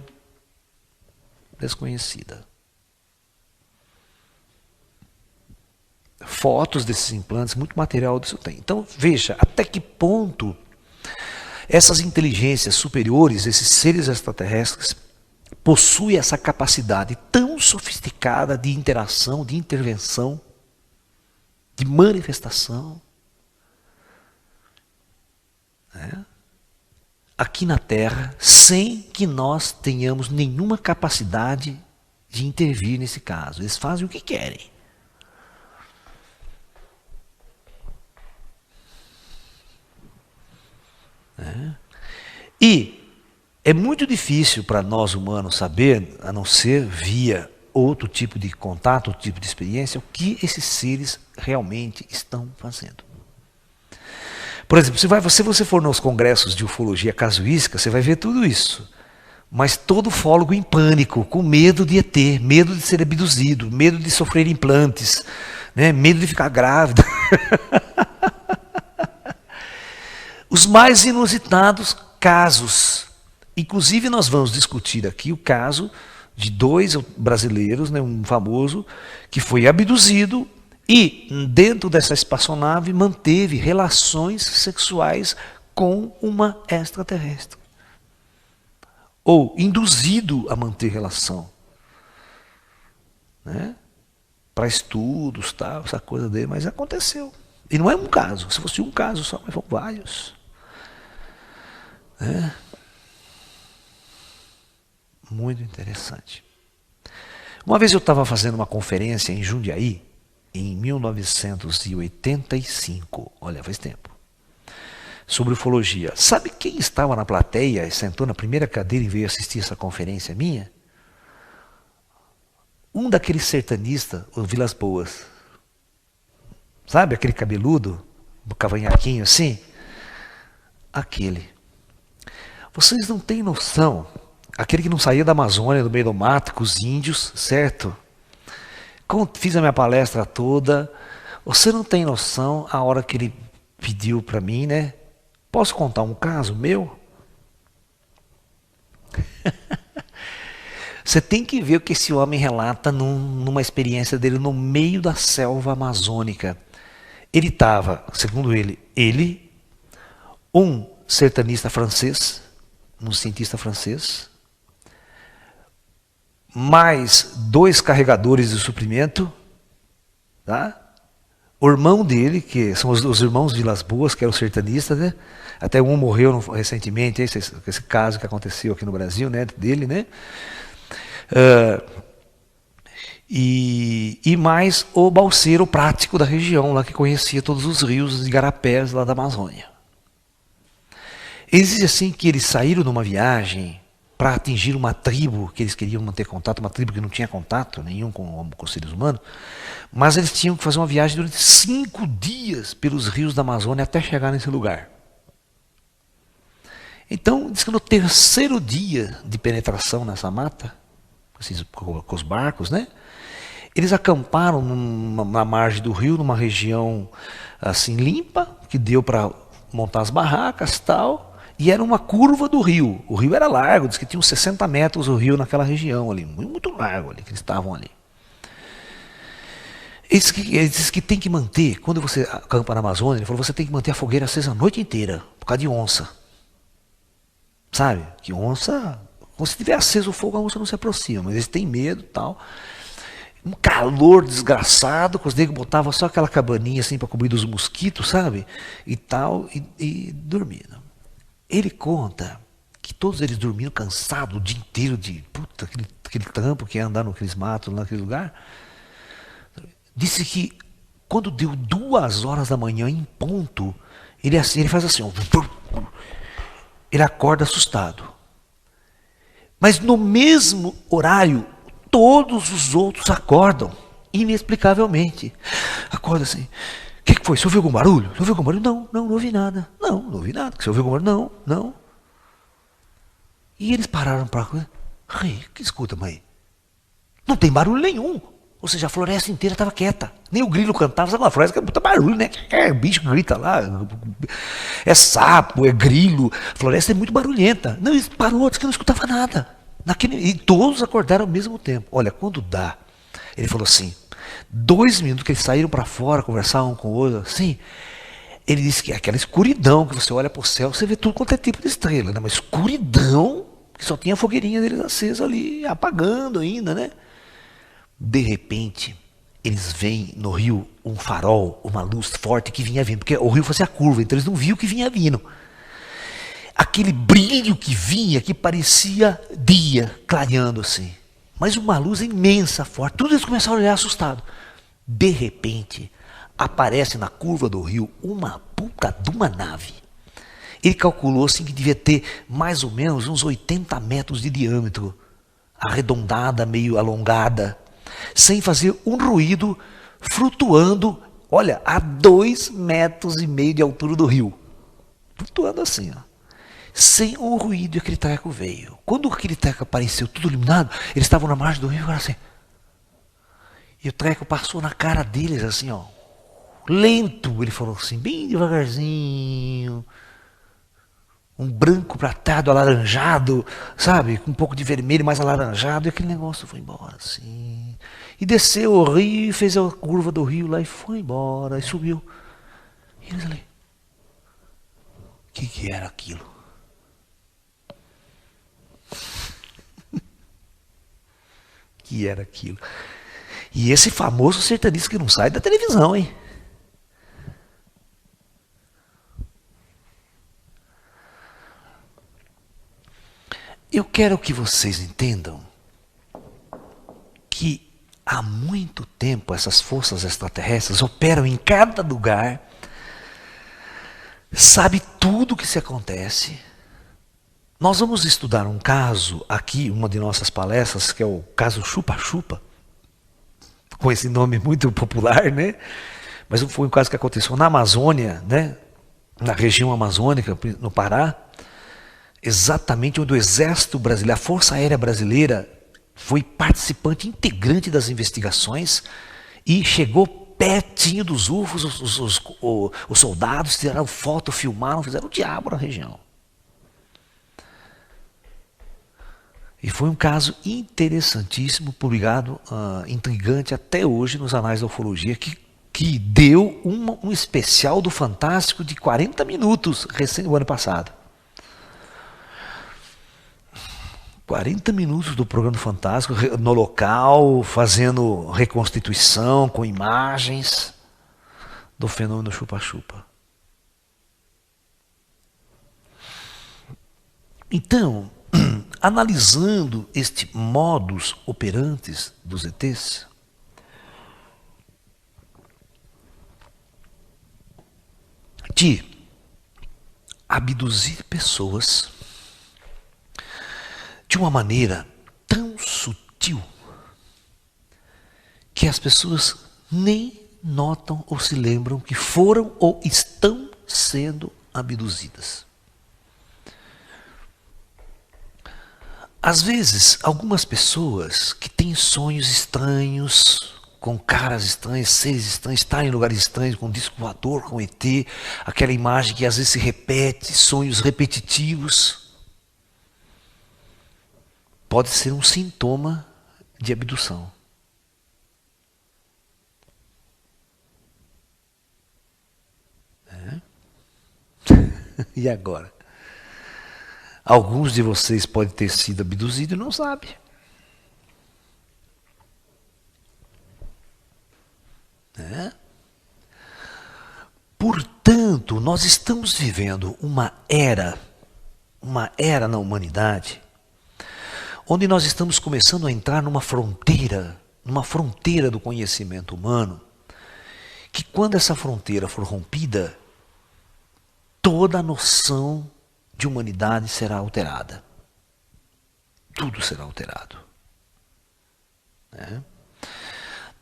desconhecida. Fotos desses implantes, muito material disso tem. Então veja até que ponto essas inteligências superiores, esses seres extraterrestres, possuem essa capacidade tão sofisticada de interação, de intervenção, de manifestação. Aqui na Terra, sem que nós tenhamos nenhuma capacidade de intervir nesse caso. Eles fazem o que querem. E é muito difícil para nós humanos saber, a não ser via outro tipo de contato, outro tipo de experiência, o que esses seres realmente estão fazendo. Por exemplo, se você for nos congressos de ufologia casuística, você vai ver tudo isso. Mas todo ufólogo em pânico, com medo de ET, medo de ser abduzido, medo de sofrer implantes, né, medo de ficar grávida. Os mais inusitados casos. Inclusive nós vamos discutir aqui o caso de 2 brasileiros, né, um famoso, que foi abduzido e dentro dessa espaçonave manteve relações sexuais com uma extraterrestre. Ou induzido a manter relação. Né? Para estudos, tal, essa coisa dele, mas aconteceu. E não é um caso, se fosse um caso só, mas foram vários. Né? Muito interessante. Uma vez eu estava fazendo uma conferência em Jundiaí, em 1985, olha, faz tempo, sobre ufologia. Sabe quem estava na plateia e sentou na primeira cadeira e veio assistir essa conferência minha? Um daqueles sertanistas, o Vilas Boas. Sabe aquele cabeludo, o cavanhaquinho assim? Aquele. Vocês não têm noção, aquele que não saía da Amazônia, do meio do mato, com os índios, certo? Fiz a minha palestra toda, você não tem noção a hora que ele pediu para mim, né? Posso contar um caso meu? Você tem que ver o que esse homem relata numa experiência dele no meio da selva amazônica. Ele estava, segundo ele, um sertanista francês, um cientista francês, mais 2 carregadores de suprimento, tá? O irmão dele, que são os irmãos Vilas Boas, que eram sertanistas, né? Até um morreu recentemente, esse caso que aconteceu aqui no Brasil, né? Dele, né? E mais o balseiro prático da região, lá que conhecia todos os rios e igarapés lá da Amazônia. Existe assim que eles saíram numa viagem para atingir uma tribo que eles queriam manter contato, uma tribo que não tinha contato nenhum com os seres humanos, mas eles tinham que fazer uma viagem durante 5 dias pelos rios da Amazônia até chegar nesse lugar. Então, diz que no 3º dia de penetração nessa mata, assim, com os barcos, né? Eles acamparam na margem do rio, numa região assim limpa, que deu para montar as barracas e tal, e era uma curva do rio. O rio era largo, diz que tinha uns 60 metros o rio naquela região ali, muito largo ali, que eles estavam ali. Ele diz que tem que manter, quando você acampa na Amazônia, ele falou, você tem que manter a fogueira acesa a noite inteira, por causa de onça. Sabe? Que onça, se tiver aceso o fogo, a onça não se aproxima, mas eles têm medo e tal. Um calor desgraçado, que os negros botavam só aquela cabaninha assim para cobrir dos mosquitos, sabe? E tal, e dormindo. Ele conta que todos eles dormiram cansados o dia inteiro de puta, aquele trampo que é andar naqueles matos, naquele lugar. Disse que quando deu 2 horas da manhã em ponto, ele faz assim, ele acorda assustado. Mas no mesmo horário, todos os outros acordam, inexplicavelmente. Acorda assim. O que foi? Você ouviu algum barulho? Você ouviu algum barulho? Não ouvi nada. Não ouvi nada. Você ouviu algum barulho? Não. E eles pararam para... que escuta, mãe? Não tem barulho nenhum. Ou seja, a floresta inteira estava quieta. Nem o grilo cantava. Sabe uma floresta que é muito barulho, né? Bicho grita lá. É sapo, é grilo. A floresta é muito barulhenta. Não, ele parou, disse que não escutava nada. E todos acordaram ao mesmo tempo. Olha, quando dá, ele falou assim, 2 minutos que eles saíram para fora, conversavam um com o outro, assim, ele disse que é aquela escuridão que você olha para o céu, você vê tudo quanto é tipo de estrela, né? Uma escuridão que só tinha a fogueirinha deles acesa ali, apagando ainda, né? De repente, eles veem no rio um farol, uma luz forte que vinha vindo, porque o rio fazia a curva, então eles não viam o que vinha vindo. Aquele brilho que vinha, que parecia dia, clareando assim. Mas uma luz imensa, forte. Todos eles começaram a olhar assustados. De repente, aparece na curva do rio uma puta de uma nave. Ele calculou assim que devia ter mais ou menos uns 80 metros de diâmetro. Arredondada, meio alongada. Sem fazer um ruído, flutuando, olha, a 2,5 metros de altura do rio. Flutuando assim, ó. Sem um ruído, e aquele treco veio. Quando aquele treco apareceu, tudo iluminado, eles estavam na margem do rio, agora assim. E o treco passou na cara deles, assim, ó. Lento, ele falou assim, bem devagarzinho. Um branco pratado, alaranjado, sabe? Com um pouco de vermelho, mais alaranjado. E aquele negócio foi embora, assim. E desceu o rio, fez a curva do rio lá e foi embora, e subiu. E eles ali. O que era aquilo? Que era aquilo. E esse famoso sertanista que não sai da televisão, hein? Eu quero que vocês entendam que há muito tempo essas forças extraterrestres operam em cada lugar, sabe tudo o que se acontece. Nós vamos estudar um caso aqui, uma de nossas palestras, que é o caso Chupa-Chupa, com esse nome muito popular, né? Mas foi um caso que aconteceu na Amazônia, né? Na região amazônica, no Pará, exatamente onde o Exército Brasileiro, a Força Aérea Brasileira, foi participante integrante das investigações e chegou pertinho dos UFOs, os soldados tiraram foto, filmaram, fizeram o diabo na região. E foi um caso interessantíssimo, publicado, intrigante até hoje nos anais da ufologia, que que deu um especial do Fantástico de 40 minutos o ano passado. 40 minutos do programa do Fantástico no local, fazendo reconstituição com imagens do fenômeno chupa-chupa. Então, analisando este modus operantes dos ETs, de abduzir pessoas de uma maneira tão sutil que as pessoas nem notam ou se lembram que foram ou estão sendo abduzidas. Às vezes, algumas pessoas que têm sonhos estranhos, com caras estranhas, seres estranhos, estar em lugares estranhos, com disco voador, com ET, aquela imagem que às vezes se repete, sonhos repetitivos, pode ser um sintoma de abdução. E agora? Alguns de vocês podem ter sido abduzidos e não sabem. Portanto, nós estamos vivendo uma era na humanidade, onde nós estamos começando a entrar numa fronteira do conhecimento humano, que quando essa fronteira for rompida, toda a noção de humanidade será alterada. Tudo será alterado.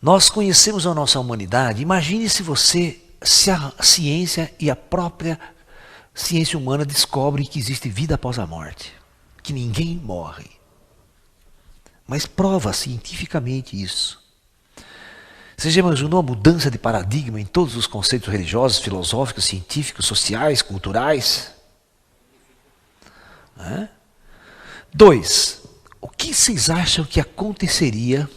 Nós conhecemos a nossa humanidade. Imagine se a ciência e a própria ciência humana descobrem que existe vida após a morte, que ninguém morre. Mas prova cientificamente isso. Você já imaginou a mudança de paradigma em todos os conceitos religiosos, filosóficos, científicos, sociais, culturais? 2. O que vocês acham que aconteceria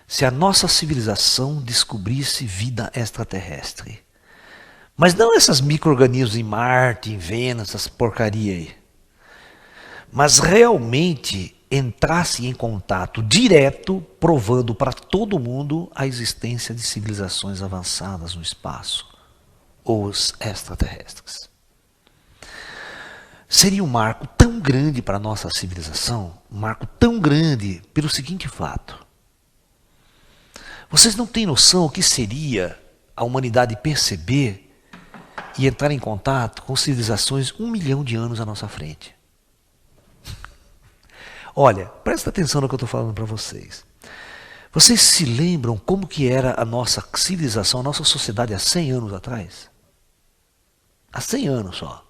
se a nossa civilização descobrisse vida extraterrestre? Mas não esses micro-organismos em Marte, em Vênus, essas porcaria aí. Mas realmente entrasse em contato direto, provando para todo mundo a existência de civilizações avançadas no espaço, os extraterrestres. Seria um marco tão grande para a nossa civilização, um marco tão grande pelo seguinte fato. Vocês não têm noção o que seria a humanidade perceber e entrar em contato com civilizações 1 milhão de anos à nossa frente. Olha, presta atenção no que eu estou falando para vocês. Vocês se lembram como que era a nossa civilização, a nossa sociedade há 100 anos atrás? Há 100 anos só.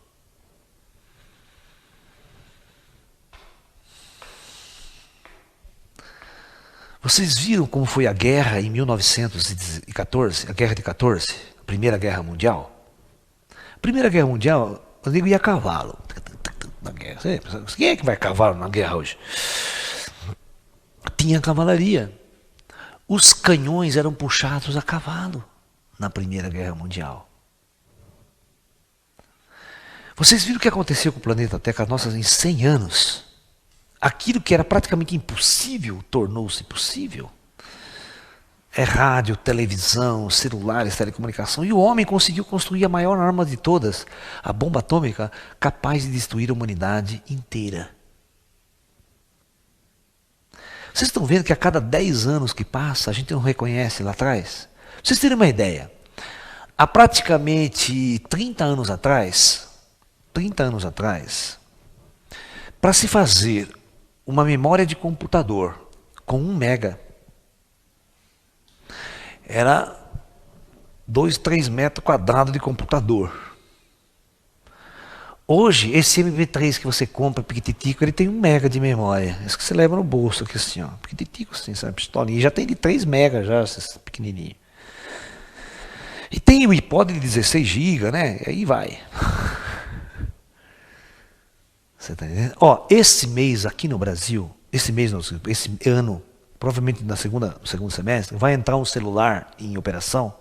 Vocês viram como foi a guerra em 1914, a Guerra de 14, a Primeira Guerra Mundial? A Primeira Guerra Mundial, eu digo, ia a cavalo. Na guerra. Quem é que vai a cavalo na guerra hoje? Tinha cavalaria. Os canhões eram puxados a cavalo na Primeira Guerra Mundial. Vocês viram o que aconteceu com o planeta Terra em 100 anos? Aquilo que era praticamente impossível tornou-se possível. É rádio, televisão, celulares, telecomunicação. E o homem conseguiu construir a maior arma de todas, a bomba atômica, capaz de destruir a humanidade inteira. Vocês estão vendo que a cada 10 anos que passa, a gente não reconhece lá atrás? Pra vocês terem uma ideia, há praticamente 30 anos atrás, para se fazer uma memória de computador com 1 mega, era 2, 3 metros quadrados de computador. Hoje, esse MP3 que você compra, piquititico, ele tem 1 mega de memória. Isso que você leva no bolso aqui assim, ó. Piquititico assim, sabe? Pistolinha. Já tem de 3 mega já, esses pequenininhos. E tem o iPod de 16 GB, né? E aí vai. Você tá entendendo? Ó, esse mês aqui no Brasil, esse ano, provavelmente no segundo semestre, vai entrar um celular em operação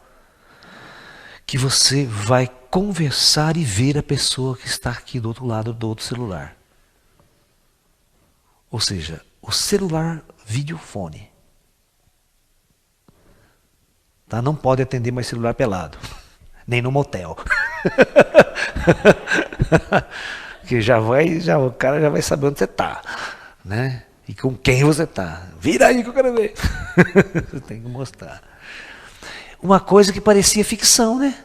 que você vai conversar e ver a pessoa que está aqui do outro lado do outro celular. Ou seja, o celular videofone. Tá? Não pode atender mais celular pelado, nem no motel. Porque o cara já vai saber onde você está, né? E com quem você está. Vira aí que eu quero ver. Você tem que mostrar. Uma coisa que parecia ficção, né?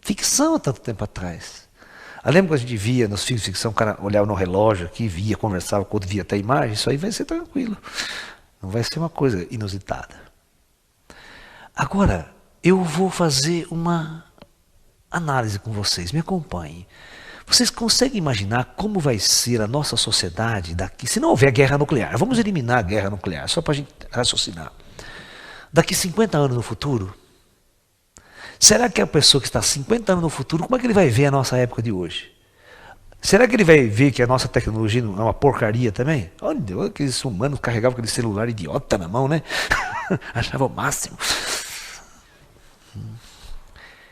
Ficção há tanto tempo atrás. Eu lembro que a gente via nos filmes de ficção, o cara olhava no relógio aqui, via, conversava com o outro, via até a imagem, isso aí vai ser tranquilo. Não vai ser uma coisa inusitada. Agora, eu vou fazer uma análise com vocês, me acompanhem. Vocês conseguem imaginar como vai ser a nossa sociedade daqui, se não houver guerra nuclear? Vamos eliminar a guerra nuclear, só para a gente raciocinar. Daqui 50 anos no futuro, será que a pessoa que está 50 anos no futuro, como é que ele vai ver a nossa época de hoje? Será que ele vai ver que a nossa tecnologia não é uma porcaria também? Olha, aqueles humanos carregavam aquele celular idiota na mão, né? Achava o máximo.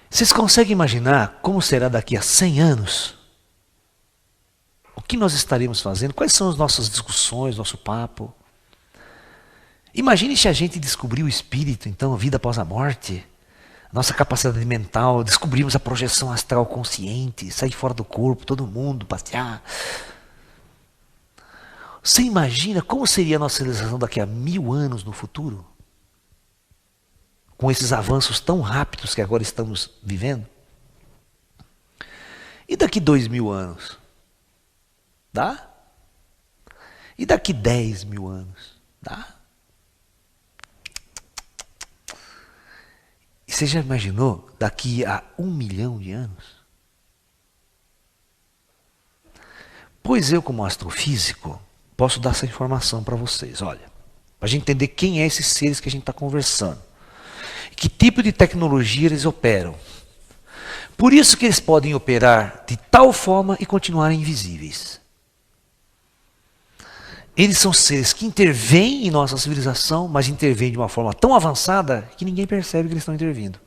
Vocês conseguem imaginar como será daqui a 100 anos? O que nós estaremos fazendo? Quais são as nossas discussões, nosso papo? Imagine se a gente descobrir o espírito, então, a vida após a morte. Nossa capacidade mental, descobrimos a projeção astral consciente, sair fora do corpo, todo mundo, passear. Você imagina como seria a nossa civilização daqui a 1000 anos no futuro? Com esses avanços tão rápidos que agora estamos vivendo? E daqui 2000 anos? Dá? E daqui 10.000 anos? Dá? E você já imaginou daqui a 1 milhão de anos? Pois eu, como astrofísico, posso dar essa informação para vocês. Olha, para a gente entender quem é esses seres que a gente está conversando. Que tipo de tecnologia eles operam. Por isso que eles podem operar de tal forma e continuarem invisíveis. Eles são seres que intervêm em nossa civilização, mas intervêm de uma forma tão avançada que ninguém percebe que eles estão intervindo.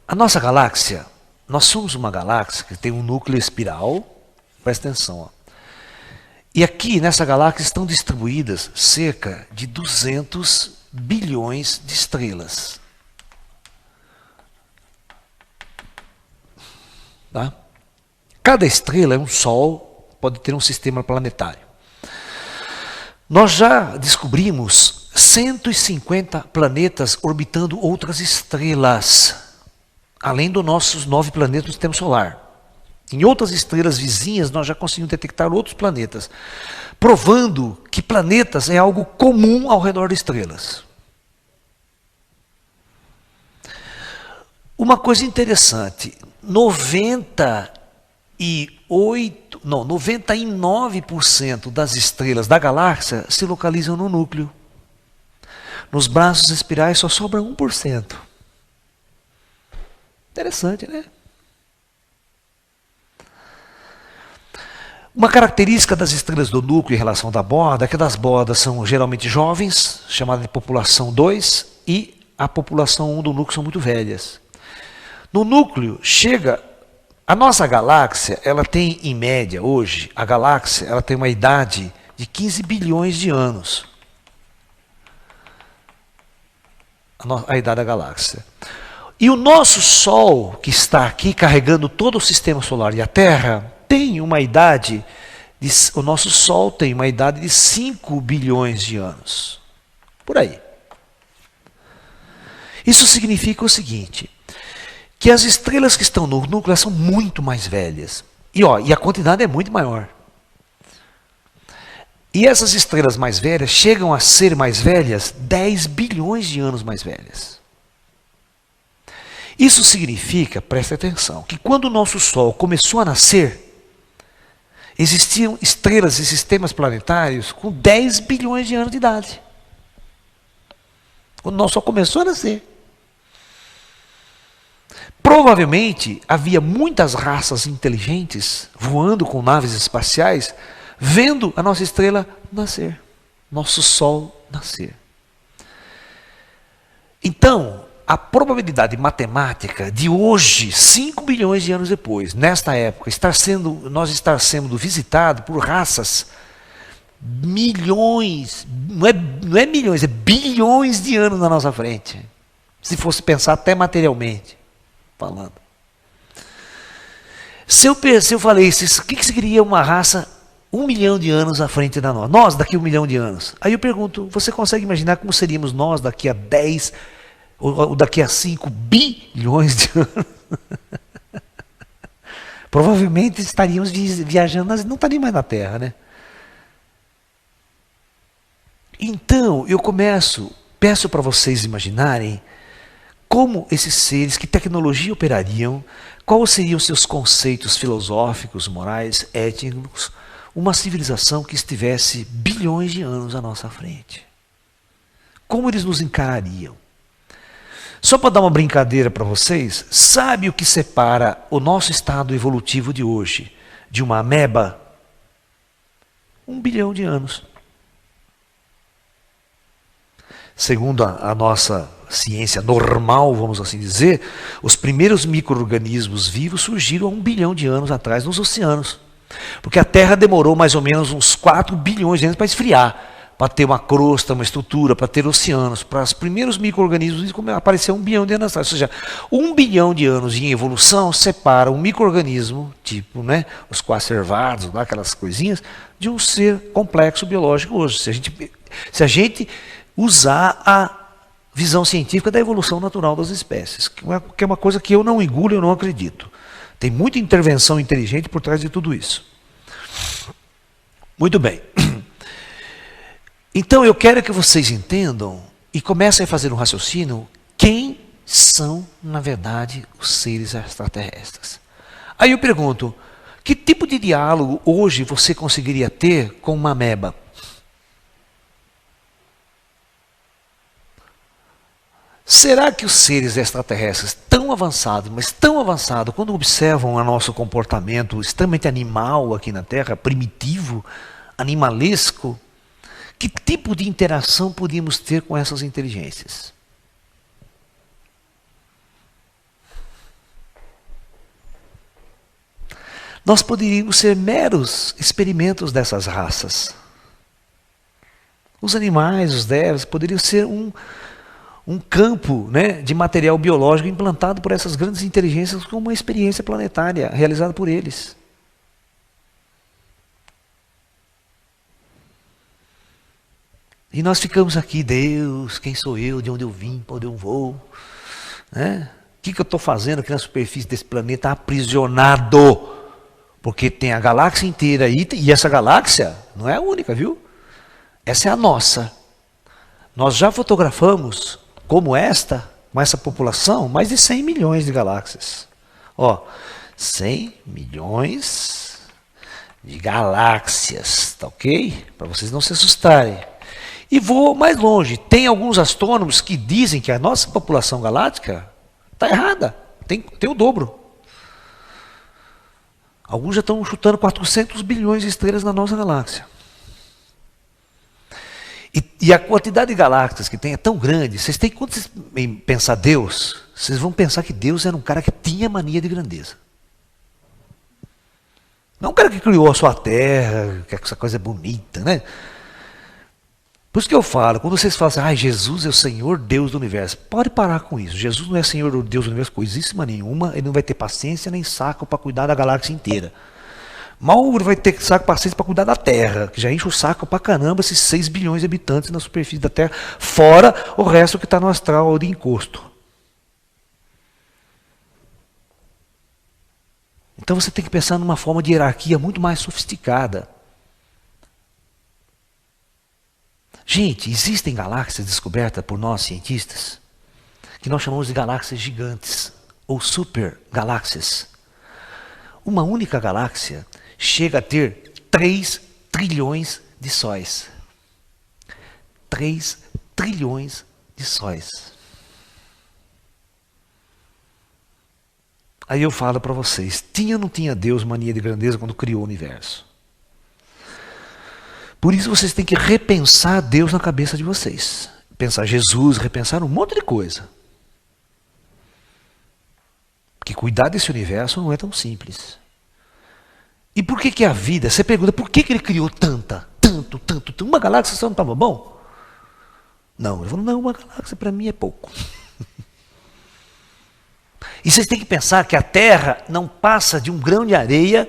A nossa galáxia, nós somos uma galáxia que tem um núcleo espiral, presta atenção, ó. E aqui nessa galáxia estão distribuídas cerca de 200 bilhões de estrelas. Tá? Cada estrela é um Sol, pode ter um sistema planetário. Nós já descobrimos 150 planetas orbitando outras estrelas, além dos nossos 9 planetas do sistema solar. Em outras estrelas vizinhas, nós já conseguimos detectar outros planetas, provando que planetas é algo comum ao redor de estrelas. Uma coisa interessante, 99% das estrelas da galáxia se localizam no núcleo. Nos braços espirais só sobra 1%. Interessante, né? Uma característica das estrelas do núcleo em relação da borda é que das bordas são geralmente jovens, chamada de população 2, e a população 1 do núcleo são muito velhas. No núcleo chega... A nossa galáxia, ela tem em média hoje, a galáxia ela tem uma idade de 15 bilhões de anos. A idade da galáxia. E o nosso Sol, que está aqui carregando todo o sistema solar e a Terra, tem uma idade, o nosso Sol tem uma idade de 5 bilhões de anos. Por aí. Isso significa o seguinte, que as estrelas que estão no núcleo são muito mais velhas. E a quantidade é muito maior. E essas estrelas mais velhas chegam a ser mais velhas 10 bilhões de anos mais velhas. Isso significa, presta atenção, que quando o nosso Sol começou a nascer, existiam estrelas e sistemas planetários com 10 bilhões de anos de idade. Quando o nosso Sol começou a nascer. Provavelmente havia muitas raças inteligentes voando com naves espaciais, vendo a nossa estrela nascer, nosso Sol nascer. Então, a probabilidade matemática de hoje, 5 bilhões de anos depois, nesta época, nós estar sendo visitados por raças milhões, não é milhões, é bilhões de anos na nossa frente. Se fosse pensar até materialmente falando. Se eu falei isso, o que seria uma raça 1 milhão de anos à frente da nossa? Nós daqui a 1 milhão de anos. Aí eu pergunto, você consegue imaginar como seríamos nós daqui a 10 ou daqui a 5 bilhões de anos? Provavelmente estaríamos viajando, não estaríamos mais na Terra, né? Então, peço para vocês imaginarem como esses seres, que tecnologia operariam, quais seriam seus conceitos filosóficos, morais, étnicos, uma civilização que estivesse bilhões de anos à nossa frente. Como eles nos encarariam? Só para dar uma brincadeira para vocês, sabe o que separa o nosso estado evolutivo de hoje de uma ameba? 1 bilhão de anos. Segundo a nossa ciência normal, vamos assim dizer, os primeiros micro-organismos vivos surgiram há 1 bilhão de anos atrás nos oceanos. Porque a Terra demorou mais ou menos uns 4 bilhões de anos para esfriar, para ter uma crosta, uma estrutura, para ter oceanos. Para os primeiros micro-organismos apareceu 1 bilhão de anos atrás. Ou seja, 1 bilhão de anos em evolução separa um micro-organismo, tipo, né, os coacervados, aquelas coisinhas, de um ser complexo biológico hoje. Se a gente usar a visão científica da evolução natural das espécies, que é uma coisa que eu não engulo, eu não acredito. Tem muita intervenção inteligente por trás de tudo isso. Muito bem. Então eu quero que vocês entendam e comecem a fazer um raciocínio quem são, na verdade, os seres extraterrestres. Aí eu pergunto, que tipo de diálogo hoje você conseguiria ter com uma ameba? Será que os seres extraterrestres tão avançados, mas tão avançados, quando observam o nosso comportamento extremamente animal aqui na Terra, primitivo, animalesco, que tipo de interação podíamos ter com essas inteligências? Nós poderíamos ser meros experimentos dessas raças. Os animais, os devs, poderiam ser um campo, né, de material biológico implantado por essas grandes inteligências como uma experiência planetária realizada por eles. E nós ficamos aqui, Deus, quem sou eu, de onde eu vim, para onde eu vou, né? O que eu estou fazendo aqui na superfície desse planeta aprisionado? Porque tem a galáxia inteira aí, e essa galáxia não é a única, viu? Essa é a nossa. Nós já fotografamos, como esta, com essa população, mais de 100 milhões de galáxias. Ó, 100 milhões de galáxias, tá ok? Para vocês não se assustarem. E vou mais longe. Tem alguns astrônomos que dizem que a nossa população galáctica está errada. Tem o dobro. Alguns já estão chutando 400 bilhões de estrelas na nossa galáxia. E a quantidade de galáxias que tem é tão grande. Quando vocês pensar Deus, vocês vão pensar que Deus era um cara que tinha mania de grandeza. Não um cara que criou a sua terra, que essa coisa é bonita, né? Por isso que eu falo, quando vocês falam assim, Jesus é o Senhor Deus do universo, pode parar com isso. Jesus não é Senhor Deus do universo coisíssima nenhuma, ele não vai ter paciência nem saco para cuidar da galáxia inteira. Mal ele vai ter saco paciência para cuidar da Terra, que já enche o saco para caramba esses 6 bilhões de habitantes na superfície da Terra, fora o resto que está no astral de encosto. Então você tem que pensar numa forma de hierarquia muito mais sofisticada. Gente, existem galáxias descobertas por nós cientistas, que nós chamamos de galáxias gigantes, ou supergaláxias. Uma única galáxia chega a ter 3 trilhões de sóis. 3 trilhões de sóis. Aí eu falo para vocês, tinha ou não tinha Deus mania de grandeza quando criou o universo? Por isso vocês têm que repensar Deus na cabeça de vocês. pensar Jesus, repensar um monte de coisa. Porque cuidar desse universo não é tão simples. E por que a vida? Você pergunta, por que ele criou tanto? Uma galáxia só não estava bom? Não, ele falou, não, uma galáxia para mim é pouco. E vocês têm que pensar que a Terra não passa de um grão de areia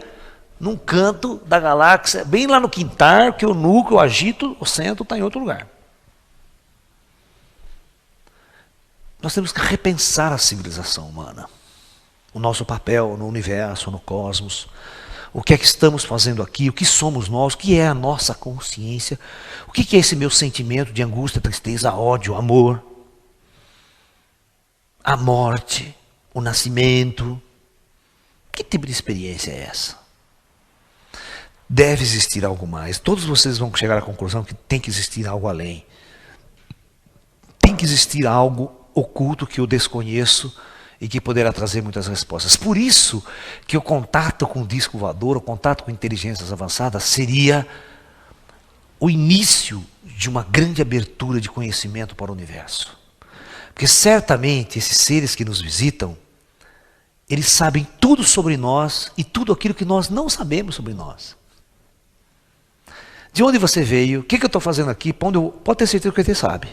num canto da galáxia, bem lá no quintal, que o núcleo, o agito, o centro está em outro lugar. Nós temos que repensar a civilização humana, o nosso papel no universo, no cosmos, o que é que estamos fazendo aqui, o que somos nós, o que é a nossa consciência, o que é esse meu sentimento de angústia, tristeza, ódio, amor, a morte, o nascimento. Que tipo de experiência é essa? Deve existir algo mais. Todos vocês vão chegar à conclusão que tem que existir algo além. Tem que existir algo oculto que eu desconheço e que poderá trazer muitas respostas. Por isso que o contato com o disco voador, o contato com inteligências avançadas seria o início de uma grande abertura de conhecimento para o universo. Porque certamente esses seres que nos visitam, eles sabem tudo sobre nós e tudo aquilo que nós não sabemos sobre nós. De onde você veio, o que eu estou fazendo aqui, pode ter certeza que você sabe.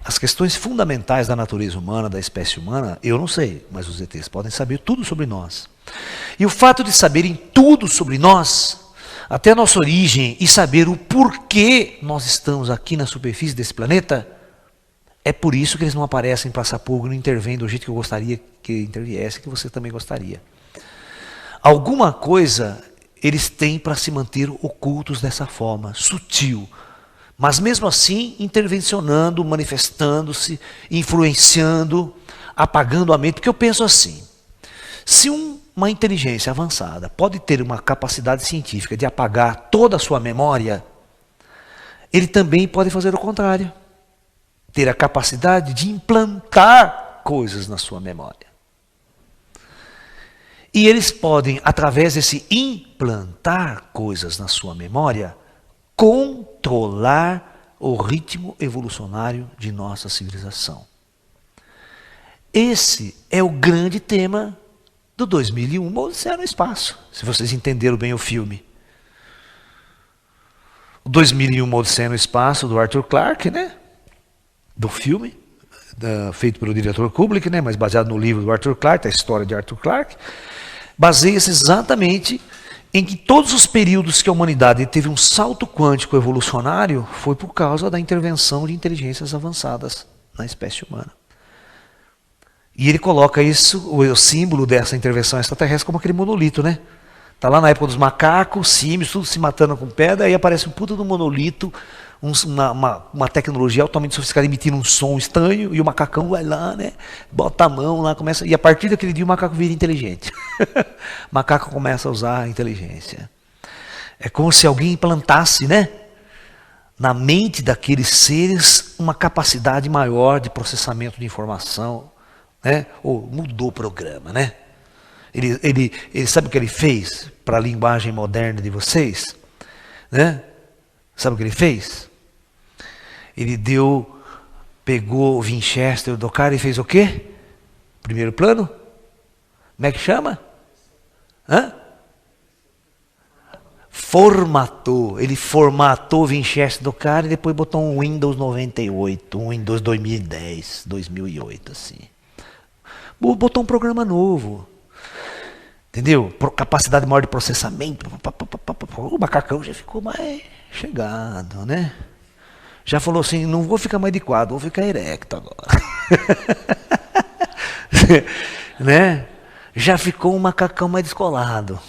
As questões fundamentais da natureza humana, da espécie humana, eu não sei, mas os ETs podem saber tudo sobre nós. E o fato de saberem tudo sobre nós, até a nossa origem, e saber o porquê nós estamos aqui na superfície desse planeta, é por isso que eles não aparecem para Sapulgo e não intervêm do jeito que eu gostaria que interviesse, que você também gostaria. Alguma coisa eles têm para se manter ocultos dessa forma, sutil. Mas mesmo assim, intervencionando, manifestando-se, influenciando, apagando a mente. Porque eu penso assim, se uma inteligência avançada pode ter uma capacidade científica de apagar toda a sua memória, ele também pode fazer o contrário. Ter a capacidade de implantar coisas na sua memória. E eles podem, através desse implantar coisas na sua memória, controlar o ritmo evolucionário de nossa civilização. Esse é o grande tema do 2001, Odisseia no Espaço, se vocês entenderam bem o filme. O 2001, Odisseia no Espaço, do Arthur Clarke, né? Do filme, feito pelo diretor Kubrick, né? Mas baseado no livro do Arthur Clarke, a história de Arthur Clarke, baseia-se exatamente em que todos os períodos que a humanidade teve um salto quântico evolucionário foi por causa da intervenção de inteligências avançadas na espécie humana. E ele coloca isso, o símbolo dessa intervenção extraterrestre, como aquele monolito, né? Está lá na época dos macacos, símios, tudo se matando com pedra, aí aparece um puta do monolito, uma tecnologia altamente sofisticada, emitindo um som estranho, e o macacão vai lá, né? Bota a mão lá, começa. E a partir daquele dia o macaco vira inteligente. O macaco começa a usar a inteligência. É como se alguém implantasse, né? Na mente daqueles seres uma capacidade maior de processamento de informação, né? Ou mudou o programa, né? Ele sabe o que ele fez para a linguagem moderna de vocês? Né? Sabe o que ele fez? Ele pegou o Winchester do cara e fez o quê? Primeiro plano? Como é que chama? Hã? Ele formatou o Winchester do cara e depois botou um Windows 98, um Windows 2010, 2008, assim. Botou um programa novo. Entendeu? Capacidade maior de processamento. O macacão já ficou mais chegado, né? Já falou assim, não vou ficar mais de quadro, vou ficar erecto agora. Né? Já ficou um macacão mais descolado.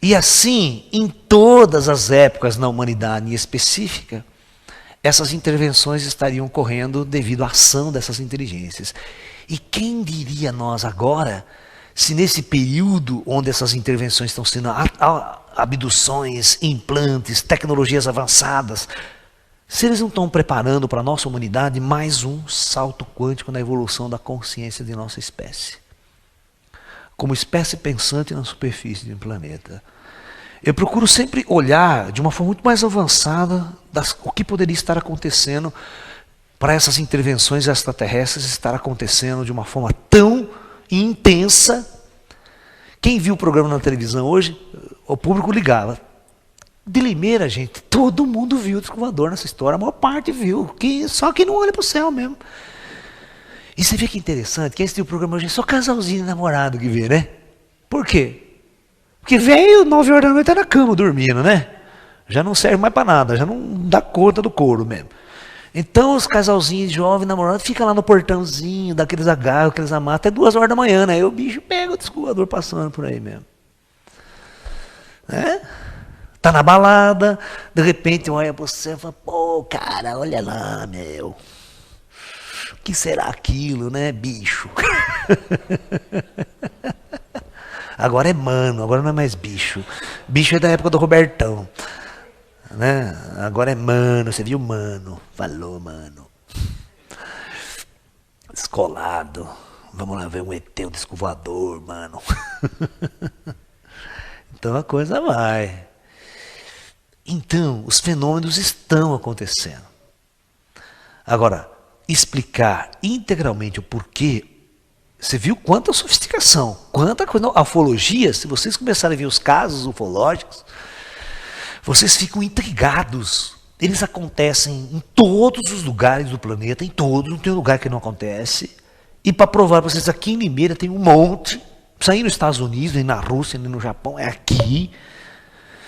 E assim, em todas as épocas na humanidade em específica, essas intervenções estariam ocorrendo devido à ação dessas inteligências. E quem diria nós agora, se nesse período onde essas intervenções estão sendo abduções, implantes, tecnologias avançadas, se eles não estão preparando para a nossa humanidade mais um salto quântico na evolução da consciência de nossa espécie. Como espécie pensante na superfície de um planeta. Eu procuro sempre olhar de uma forma muito mais avançada o que poderia estar acontecendo para essas intervenções extraterrestres estar acontecendo de uma forma tão intensa. Quem viu o programa na televisão hoje, o público ligava. De Limeira, gente, todo mundo viu o disco voador nessa história, a maior parte viu, só que não olha para o céu mesmo. E você vê que interessante, quem assistiu o programa hoje é só casalzinho e namorado que vê, né? Por quê? Porque velho, 9 horas da noite tá na cama dormindo, né? Já não serve mais para nada, já não dá conta do couro mesmo. Então os casalzinhos jovens, namorados, ficam lá no portãozinho, daqueles agarros, aqueles amarros, até 2 horas da manhã, né? Aí o bicho pega o disco voador passando por aí mesmo. Né? Tá na balada, de repente olha para você e fala, pô, cara, olha lá, meu. O que será aquilo, né, bicho? Agora é mano, agora não é mais bicho. Bicho é da época do Robertão. Né? Agora é mano, você viu mano? Falou, mano. Descolado. Vamos lá ver um ET, um disco voador, mano. Então a coisa vai. Então, os fenômenos estão acontecendo. Agora, explicar integralmente o porquê. Você viu quanta sofisticação, quanta coisa. A ufologia, se vocês começarem a ver os casos ufológicos, vocês ficam intrigados. Eles acontecem em todos os lugares do planeta, em todos, não tem lugar que não acontece. E para provar para vocês, aqui em Limeira tem um monte. Isso aí nos Estados Unidos, nem na Rússia, nem no Japão, é aqui.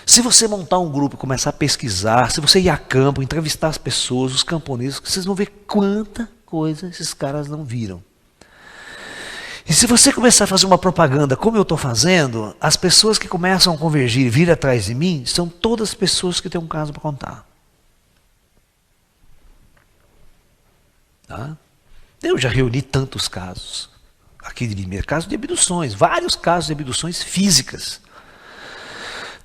Se você montar um grupo e começar a pesquisar, se você ir a campo, entrevistar as pessoas, os camponeses, vocês vão ver quanta coisa esses caras não viram. E se você começar a fazer uma propaganda como eu estou fazendo, as pessoas que começam a convergir e vir atrás de mim, são todas pessoas que têm um caso para contar. Tá? Eu já reuni tantos casos aqui de Limeira, casos de abduções, vários casos de abduções físicas.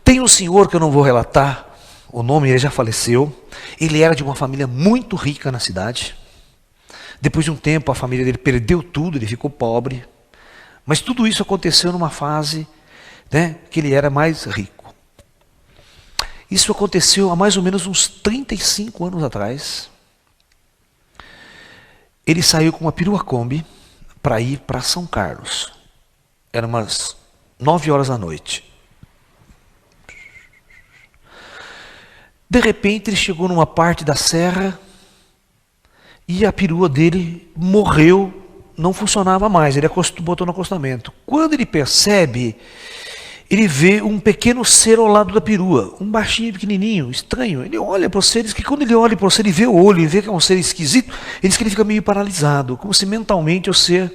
Tem um senhor que eu não vou relatar, o nome ele já faleceu, ele era de uma família muito rica na cidade. Depois de um tempo a família dele perdeu tudo, ele ficou pobre. Mas tudo isso aconteceu numa fase, né, que ele era mais rico. Isso aconteceu há mais ou menos uns 35 anos atrás. Ele saiu com uma perua Kombi para ir para São Carlos. Era umas 9 horas da noite. De repente ele chegou numa parte da serra e a perua dele morreu, não funcionava mais, ele botou no acostamento. Quando ele percebe, ele vê um pequeno ser ao lado da perua, um baixinho, pequenininho, estranho. Ele olha para o ser, diz que quando ele olha para o ser, ele vê o olho, ele vê que é um ser esquisito, ele diz que ele fica meio paralisado, como se mentalmente o ser...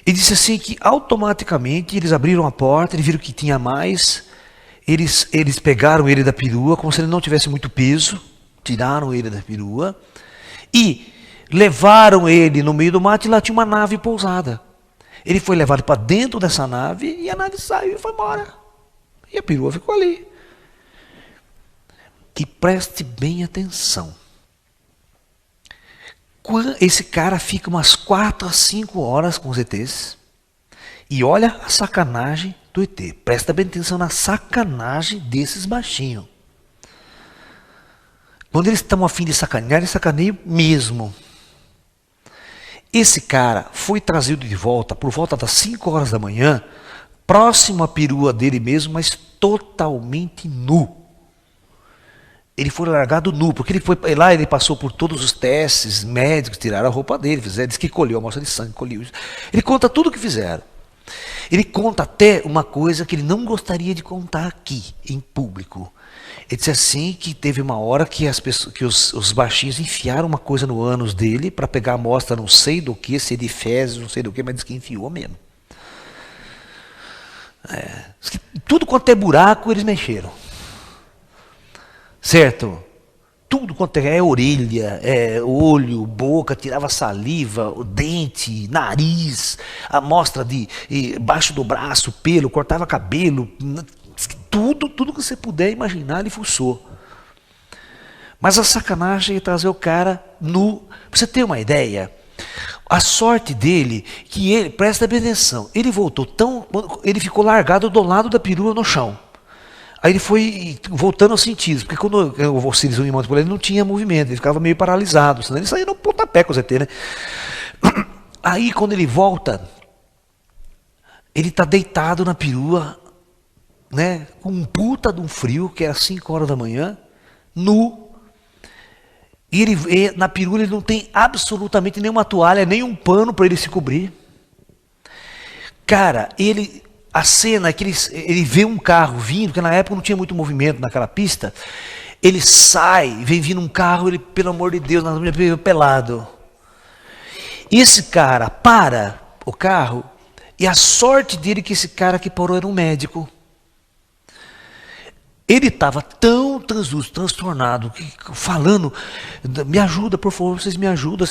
Ele disse assim que automaticamente eles abriram a porta, eles viram que tinha mais, eles pegaram ele da perua, como se ele não tivesse muito peso, tiraram ele da perua e levaram ele no meio do mato e lá tinha uma nave pousada. Ele foi levado para dentro dessa nave e a nave saiu e foi embora. E a perua ficou ali. E preste bem atenção. Esse cara fica umas 4 a 5 horas com os ETs e olha a sacanagem do ET. Presta bem atenção na sacanagem desses baixinhos. Quando eles estão a fim de sacanear, eles sacaneiam mesmo. Esse cara foi trazido de volta por volta das 5 horas da manhã, próximo à perua dele mesmo, mas totalmente nu. Ele foi largado nu, porque ele foi lá, ele passou por todos os testes médicos, tiraram a roupa dele, fizeram, disse que colheu a amostra de sangue, colheu isso. Ele conta tudo o que fizeram. Ele conta até uma coisa que ele não gostaria de contar aqui, em público. Ele disse assim que teve uma hora que os baixinhos enfiaram uma coisa no ânus dele para pegar a amostra não sei do que, se é de fezes, não sei do que, mas disse que enfiou mesmo. Tudo quanto é buraco eles mexeram. Certo? Tudo quanto é orelha, olho, boca, tirava saliva, o dente, nariz, amostra baixo do braço, pelo, cortava cabelo, tudo que você puder imaginar ele fuçou. Mas a sacanagem é trazer o cara nu. Pra você ter uma ideia, A sorte dele, que ele, presta bem atenção, ele voltou ele ficou largado do lado da perua no chão. Aí ele foi voltando aos sentidos, porque quando o Osiris Unimonte por ele não tinha movimento, ele ficava meio paralisado, senão ele saía no pontapé com o ZT, né? Aí quando ele volta, ele está deitado na perua, né, com um puta de um frio, que era 5 horas da manhã, nu. E ele, na perua ele não tem absolutamente nenhuma toalha, nem um pano para ele se cobrir. Cara, a cena é que ele vê um carro vindo, porque na época não tinha muito movimento naquela pista. Ele sai, vem vindo um carro, ele, pelo amor de Deus, pelado. E esse cara para o carro, e a sorte dele é que esse cara que parou era um médico. Ele estava tão transtornado, falando, me ajuda, por favor, vocês me ajudam.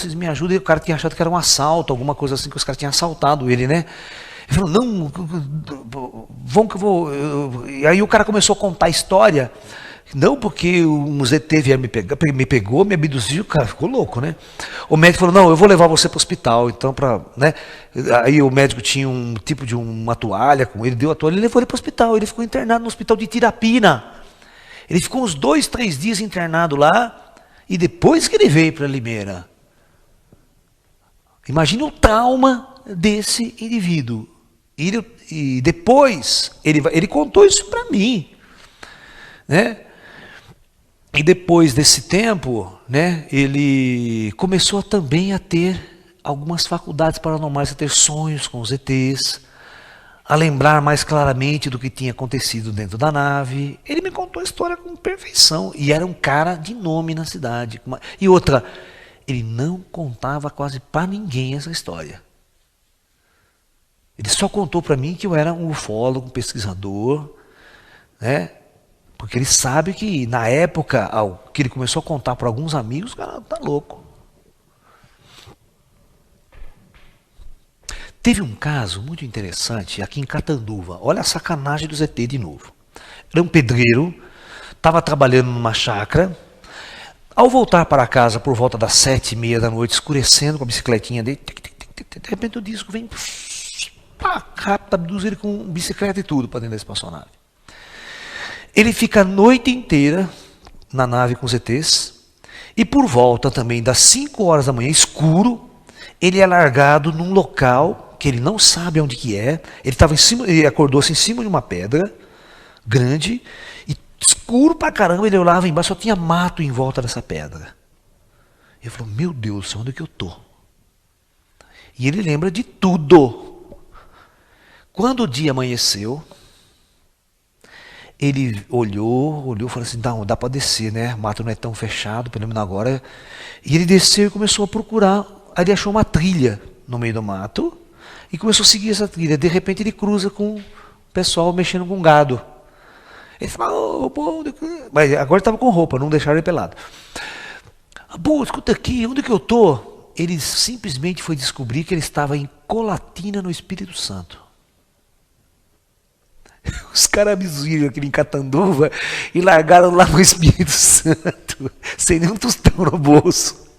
E o cara tinha achado que era um assalto, alguma coisa assim, que os caras tinham assaltado ele, né? Ele falou, não, vamos que eu vou... E aí o cara começou a contar a história. Não, porque um ZT vier me pegou, me abduziu, o cara ficou louco, né? O médico falou, não, eu vou levar você para o hospital, então né? Aí o médico tinha um tipo de uma toalha com ele, deu a toalha e levou ele para o hospital. Ele ficou internado no hospital de Tirapina. Ele ficou uns 2, 3 dias internado lá, e depois que ele veio para Limeira. Imagina o trauma desse indivíduo. E depois, ele contou isso para mim, né? E depois desse tempo, né, ele começou também a ter algumas faculdades paranormais, a ter sonhos com os ETs, a lembrar mais claramente do que tinha acontecido dentro da nave. Ele me contou a história com perfeição, e era um cara de nome na cidade. E outra, ele não contava quase para ninguém essa história. Ele só contou para mim que eu era um ufólogo, um pesquisador, né? Porque ele sabe que, na época, que ele começou a contar para alguns amigos, o cara tá louco. Teve um caso muito interessante aqui em Catanduva. Olha a sacanagem do ZT de novo. Era um pedreiro, estava trabalhando numa chácara. Ao voltar para casa por volta das 7h30 da noite, escurecendo com a bicicletinha dele, de repente o disco vem, rápido, abduz ele com bicicleta e tudo para dentro da espaçonave. Ele fica a noite inteira na nave com os ETs, e por volta também das 5 horas da manhã, escuro, ele é largado num local que ele não sabe onde que é. Ele acordou-se em cima de uma pedra grande, e escuro pra caramba, ele olhava embaixo, só tinha mato em volta dessa pedra. Ele falou, meu Deus, onde é que eu tô? E ele lembra de tudo. Quando o dia amanheceu, ele olhou e falou assim, dá para descer, né? O mato não é tão fechado, pelo menos agora. E ele desceu e começou a procurar. Aí ele achou uma trilha no meio do mato e começou a seguir essa trilha. De repente ele cruza com o pessoal mexendo com gado. Ele falou, mas agora estava com roupa, não deixaram ele pelado. Pô, escuta aqui, onde que eu tô? Ele simplesmente foi descobrir que ele estava em Colatina, no Espírito Santo. Os caras abduziram aquele em Catanduva e largaram lá no Espírito Santo, sem nenhum tostão no bolso.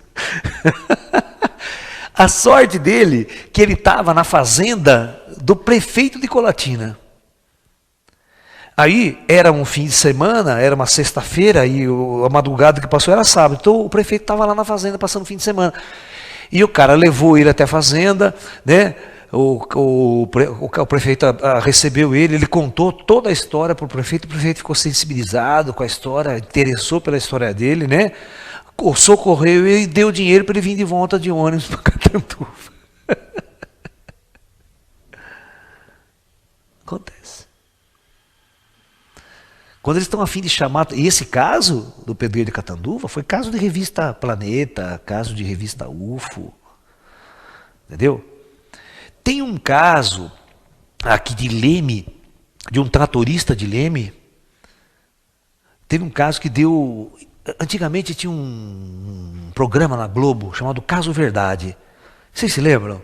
A sorte dele, que ele estava na fazenda do prefeito de Colatina. Aí, era um fim de semana, era uma sexta-feira, e a madrugada que passou era sábado. Então, o prefeito estava lá na fazenda, passando o fim de semana. E o cara levou ele até a fazenda, né? O prefeito recebeu ele contou toda a história para o prefeito ficou sensibilizado com a história, interessou pela história dele, né? Socorreu ele e deu dinheiro para ele vir de volta de ônibus para Catanduva. Acontece. Quando eles estão a fim de chamar, e esse caso do pedreiro de Catanduva foi caso de revista Planeta, caso de revista UFO, entendeu? Tem um caso aqui de Leme, de um tratorista de Leme. Teve um caso que deu... Antigamente tinha um programa na Globo chamado Caso Verdade. Vocês se lembram?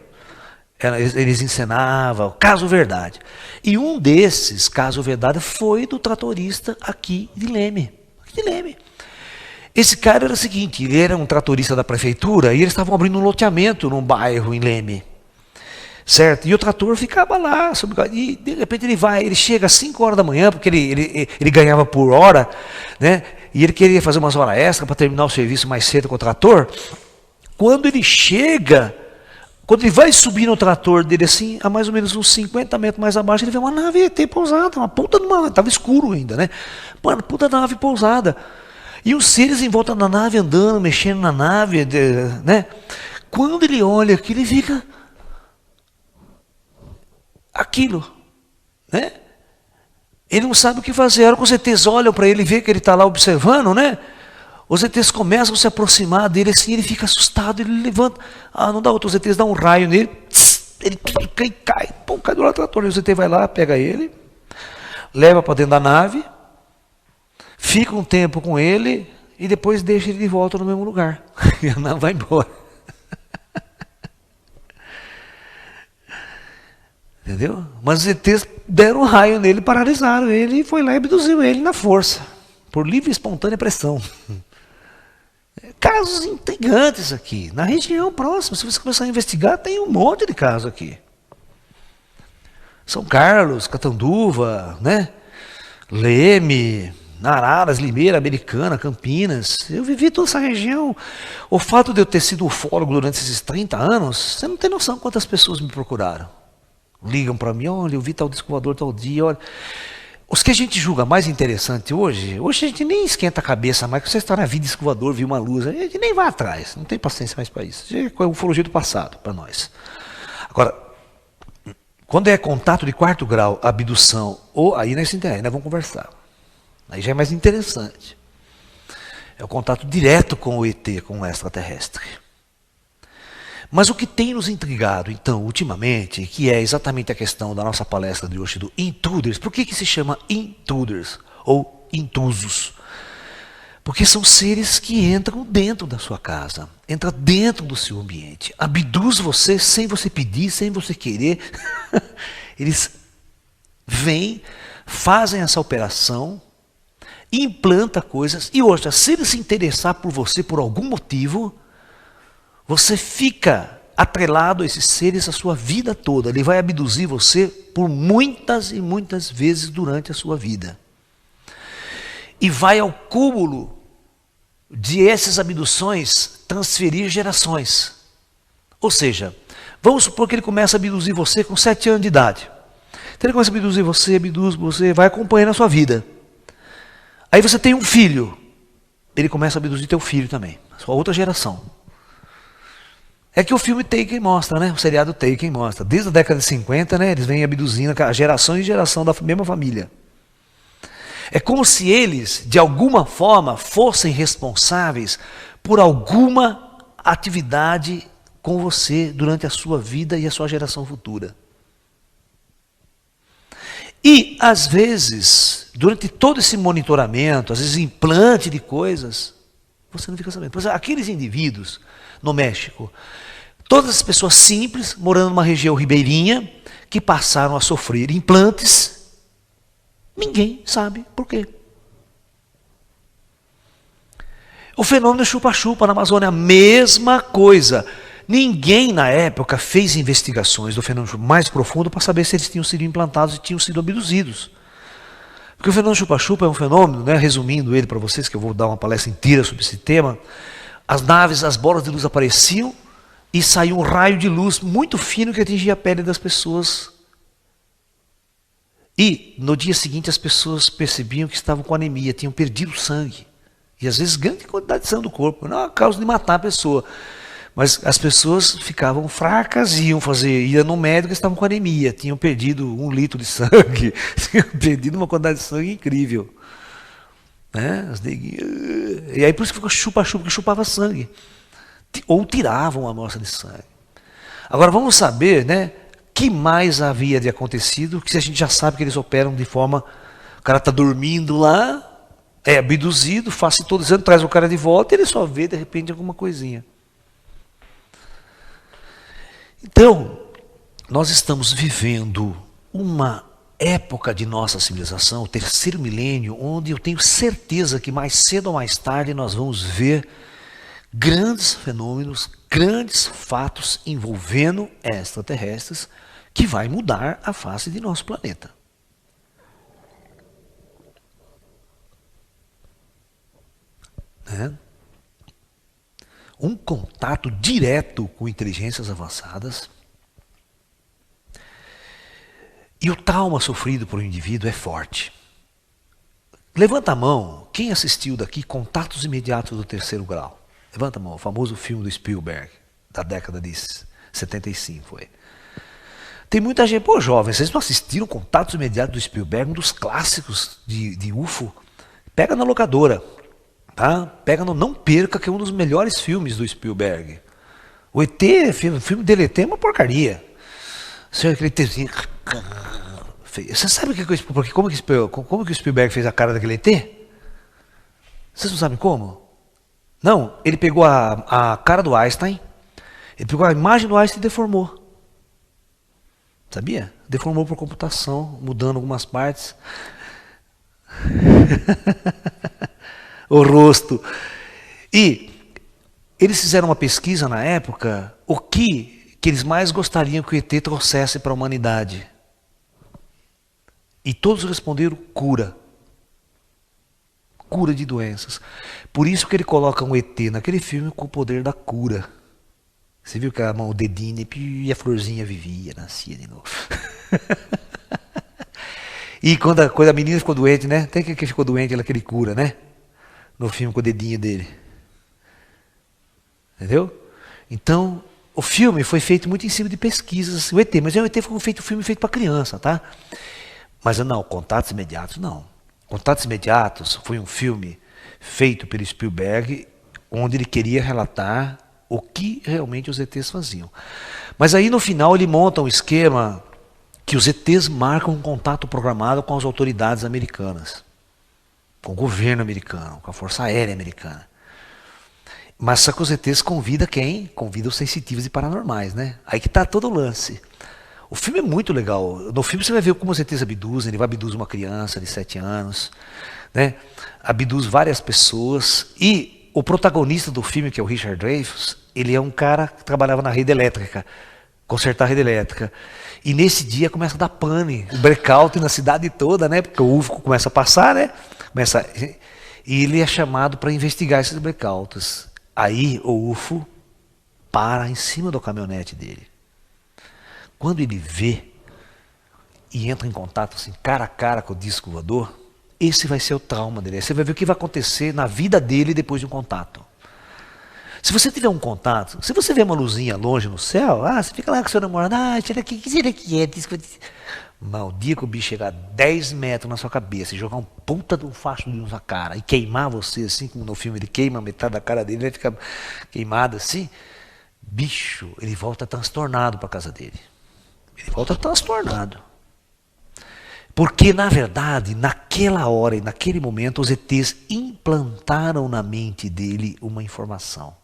Eles encenavam Caso Verdade. E um desses, Caso Verdade, foi do tratorista aqui de Leme. Esse cara era o seguinte, ele era um tratorista da prefeitura e eles estavam abrindo um loteamento num bairro em Leme. Certo? E o trator ficava lá, e de repente ele chega às 5 horas da manhã, porque ele ganhava por hora, né? E ele queria fazer umas horas extras para terminar o serviço mais cedo com o trator. Quando ele chega, quando ele vai subir no trator dele assim, a mais ou menos uns 50 metros mais abaixo, ele vê uma nave ET pousada, uma puta de uma, estava escuro ainda, né? Mano, puta nave pousada. E os seres em volta da nave andando, mexendo na nave, né? Quando ele olha aquilo, ele fica aquilo, né? Ele não sabe o que fazer. A hora que os ETs olham para ele e vê que ele está lá observando, né? Os ETs começam a se aproximar dele assim, ele fica assustado, ele levanta. Ah, não dá outro, os ETs dão um raio nele, ele cai, pô, cai do lado do trator. E os ETs vai lá, pega ele, leva para dentro da nave, fica um tempo com ele e depois deixa ele de volta no mesmo lugar. E a nave vai embora. Entendeu? Mas os ETs deram um raio nele, paralisaram ele e foi lá e abduziu ele na força, por livre e espontânea pressão. Casos intrigantes aqui, na região próxima. Se você começar a investigar, tem um monte de casos aqui. São Carlos, Catanduva, né? Leme, Araras, Limeira, Americana, Campinas. Eu vivi toda essa região. O fato de eu ter sido ufólogo durante esses 30 anos, você não tem noção quantas pessoas me procuraram. Ligam para mim, olha, eu vi tal disco voador tal dia, olha. Os que a gente julga mais interessante hoje a gente nem esquenta a cabeça mais, que você está na vida disco voador, viu uma luz, a gente nem vai atrás, não tem paciência mais para isso. Isso é ufologia do passado para nós. Agora, quando é contato de 4º grau, abdução, ou aí nós vamos conversar. Aí já é mais interessante. É o contato direto com o ET, com o extraterrestre. Mas o que tem nos intrigado, então, ultimamente, que é exatamente a questão da nossa palestra de hoje do intruders. Por que se chama intruders ou intrusos? Porque são seres que entram dentro da sua casa, entram dentro do seu ambiente, abduz você sem você pedir, sem você querer. Eles vêm, fazem essa operação, implantam coisas, e outra, se ele se interessar por você por algum motivo, você fica atrelado a esses seres a sua vida toda. Ele vai abduzir você por muitas e muitas vezes durante a sua vida. E vai ao cúmulo de essas abduções transferir gerações. Ou seja, vamos supor que ele começa a abduzir você com 7 anos de idade. Então ele começa a abduzir você, abduz você, vai acompanhando a sua vida. Aí você tem um filho, ele começa a abduzir teu filho também, a sua outra geração. É que o filme Taken mostra, né? O seriado Taken mostra. Desde a década de 50, né? Eles vêm abduzindo a geração e geração da mesma família. É como se eles, de alguma forma, fossem responsáveis por alguma atividade com você durante a sua vida e a sua geração futura. E, às vezes, durante todo esse monitoramento, às vezes implante de coisas, você não fica sabendo. Por exemplo, aqueles indivíduos no México, todas as pessoas simples, morando numa região ribeirinha, que passaram a sofrer implantes, ninguém sabe por quê. O fenômeno chupa-chupa na Amazônia, a mesma coisa. Ninguém na época fez investigações do fenômeno mais profundo para saber se eles tinham sido implantados e tinham sido abduzidos. Porque o fenômeno chupa-chupa é um fenômeno, né, resumindo ele para vocês, que eu vou dar uma palestra inteira sobre esse tema. As naves, as bolas de luz apareciam e saía um raio de luz muito fino que atingia a pele das pessoas. E no dia seguinte as pessoas percebiam que estavam com anemia, tinham perdido sangue. E às vezes grande quantidade de sangue do corpo, não é a causa de matar a pessoa. Mas as pessoas ficavam fracas, ia no médico e estavam com anemia, tinham perdido 1 litro de sangue, tinham perdido uma quantidade de sangue incrível. Né? E aí por isso que ficou chupa-chupa, que chupava sangue. Ou tiravam uma amostra de sangue. Agora vamos saber, né, que mais havia de acontecido, que a gente já sabe que eles operam de forma, o cara está dormindo lá, é abduzido, faz todo exame, traz o cara de volta e ele só vê de repente alguma coisinha. Então, nós estamos vivendo uma época de nossa civilização, o terceiro milênio, onde eu tenho certeza que mais cedo ou mais tarde nós vamos ver grandes fenômenos, grandes fatos envolvendo extraterrestres que vai mudar a face de nosso planeta. Né? Um contato direto com inteligências avançadas. E o trauma sofrido por um indivíduo é forte. Levanta a mão, quem assistiu daqui Contatos Imediatos do Terceiro Grau? Levanta a mão, o famoso filme do Spielberg, da década de 75. Foi. Tem muita gente, pô, jovem, vocês não assistiram Contatos Imediatos do Spielberg, um dos clássicos de UFO? Pega na locadora, tá? Pega no Não Perca, que é um dos melhores filmes do Spielberg. O ET, o filme dele ET é uma porcaria. Aquele ETzinho. Você sabe como que o Spielberg fez a cara daquele ET? Vocês não sabem como? Não, ele pegou a cara do Einstein, ele pegou a imagem do Einstein e deformou. Sabia? Deformou por computação, mudando algumas partes. O rosto. E eles fizeram uma pesquisa na época, o que eles mais gostariam que o ET trouxesse para a humanidade. E todos responderam cura. Cura de doenças. Por isso que ele coloca um ET naquele filme com o poder da cura. Você viu que a mão, o dedinho, e a florzinha vivia, nascia de novo. E quando a menina ficou doente, né? Até que ficou doente, ela que ele cura, né? No filme com o dedinho dele. Entendeu? Então, o filme foi feito muito em cima de pesquisas. Assim, o ET, mas o ET foi um filme feito para criança, tá? Mas não, Contatos Imediatos não. Contatos Imediatos foi um filme feito pelo Spielberg, onde ele queria relatar o que realmente os ETs faziam. Mas aí no final ele monta um esquema que os ETs marcam um contato programado com as autoridades americanas, com o governo americano, com a Força Aérea Americana. Mas só que os ETs convida quem? Convida os sensitivos e paranormais, né? Aí que está todo o lance. O filme é muito legal. No filme você vai ver como os ETs abduzem. Ele vai abduzir uma criança de 7 anos, né? Abduz várias pessoas. E o protagonista do filme, que é o Richard Dreyfuss, ele é um cara que trabalhava na rede elétrica, consertar a rede elétrica. E nesse dia começa a dar pane, o blackout na cidade toda, né? Porque o UFO começa a passar, né? E ele é chamado para investigar esses blackouts. Aí o UFO para em cima da caminhonete dele. Quando ele vê e entra em contato assim, cara a cara com o disco voador, esse vai ser o trauma dele. Você vai ver o que vai acontecer na vida dele depois de um contato. Se você tiver um contato, se você vê uma luzinha longe no céu, você fica lá com seu namorado, tira aqui, que será que é? Mas o dia que o bicho chegar a 10 metros na sua cabeça e jogar um puta de um facho na sua cara e queimar você, assim como no filme ele queima metade da cara dele, vai ficar queimado assim, bicho, ele volta transtornado para casa dele. Ele volta transtornado. Porque, na verdade, naquela hora e naquele momento, os ETs implantaram na mente dele uma informação.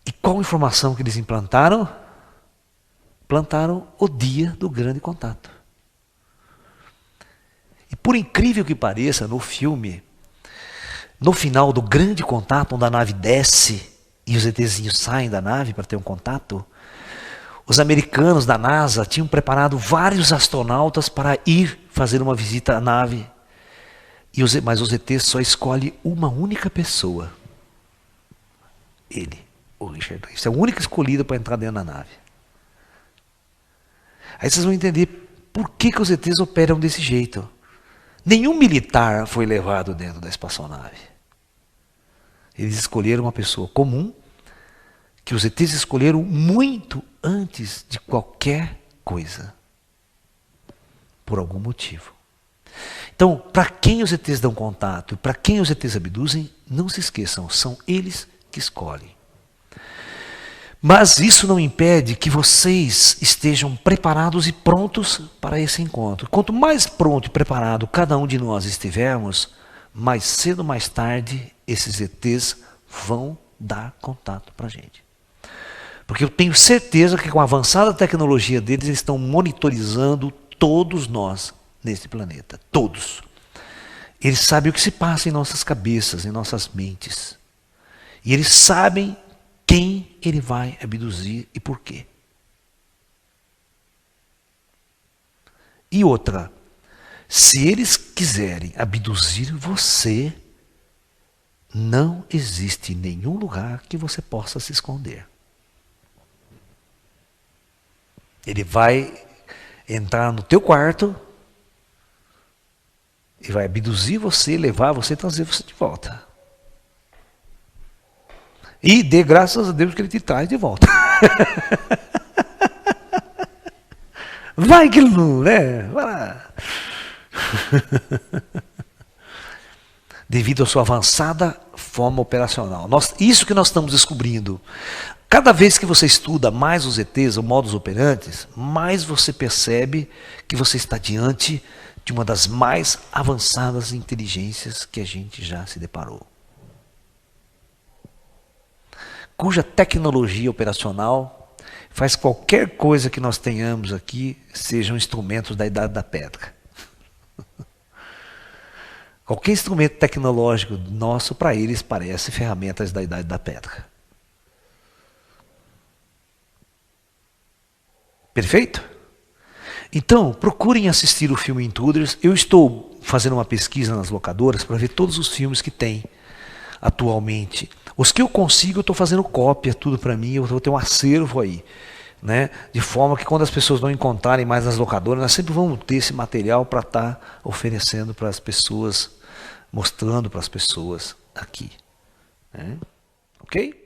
E qual informação que eles implantaram? Plantaram o dia do grande contato. E por incrível que pareça, no filme, no final do grande contato, onde a nave desce e os ETzinhos saem da nave para ter um contato, os americanos da NASA tinham preparado vários astronautas para ir fazer uma visita à nave. Mas os ETs só escolhem uma única pessoa. Ele, o Richard Dreyfuss. É o único escolhido para entrar dentro da nave. Aí vocês vão entender por que os ETs operam desse jeito. Nenhum militar foi levado dentro da espaçonave. Eles escolheram uma pessoa comum, que os ETs escolheram muito antes de qualquer coisa. Por algum motivo. Então, para quem os ETs dão contato, para quem os ETs abduzem, não se esqueçam, são eles que escolhem. Mas isso não impede que vocês estejam preparados e prontos para esse encontro. Quanto mais pronto e preparado cada um de nós estivermos, mais cedo ou mais tarde, esses ETs vão dar contato para a gente. Porque eu tenho certeza que com a avançada tecnologia deles, eles estão monitorizando todos nós nesse planeta. Todos. Eles sabem o que se passa em nossas cabeças, em nossas mentes. E eles sabem quem ele vai abduzir e por quê. E outra, se eles quiserem abduzir você, não existe nenhum lugar que você possa se esconder. Ele vai entrar no teu quarto e vai abduzir você, levar você e trazer você de volta. E dê graças a Deus que ele te traz de volta. Vai que ele não, né? Vai lá. Devido à sua avançada forma operacional. Isso que nós estamos descobrindo. Cada vez que você estuda mais os ETs, os modus operantes, mais você percebe que você está diante de uma das mais avançadas inteligências que a gente já se deparou. Cuja tecnologia operacional faz qualquer coisa que nós tenhamos aqui sejam instrumentos da Idade da Pedra. Qualquer instrumento tecnológico nosso, para eles, parece ferramentas da Idade da Pedra. Perfeito? Então, procurem assistir o filme Intruders. Eu estou fazendo uma pesquisa nas locadoras para ver todos os filmes que tem atualmente. Os que eu consigo, eu estou fazendo cópia, tudo para mim, eu vou ter um acervo aí. Né? De forma que quando as pessoas não encontrarem mais nas locadoras, nós sempre vamos ter esse material para estar oferecendo para as pessoas, mostrando para as pessoas aqui. Né? Ok?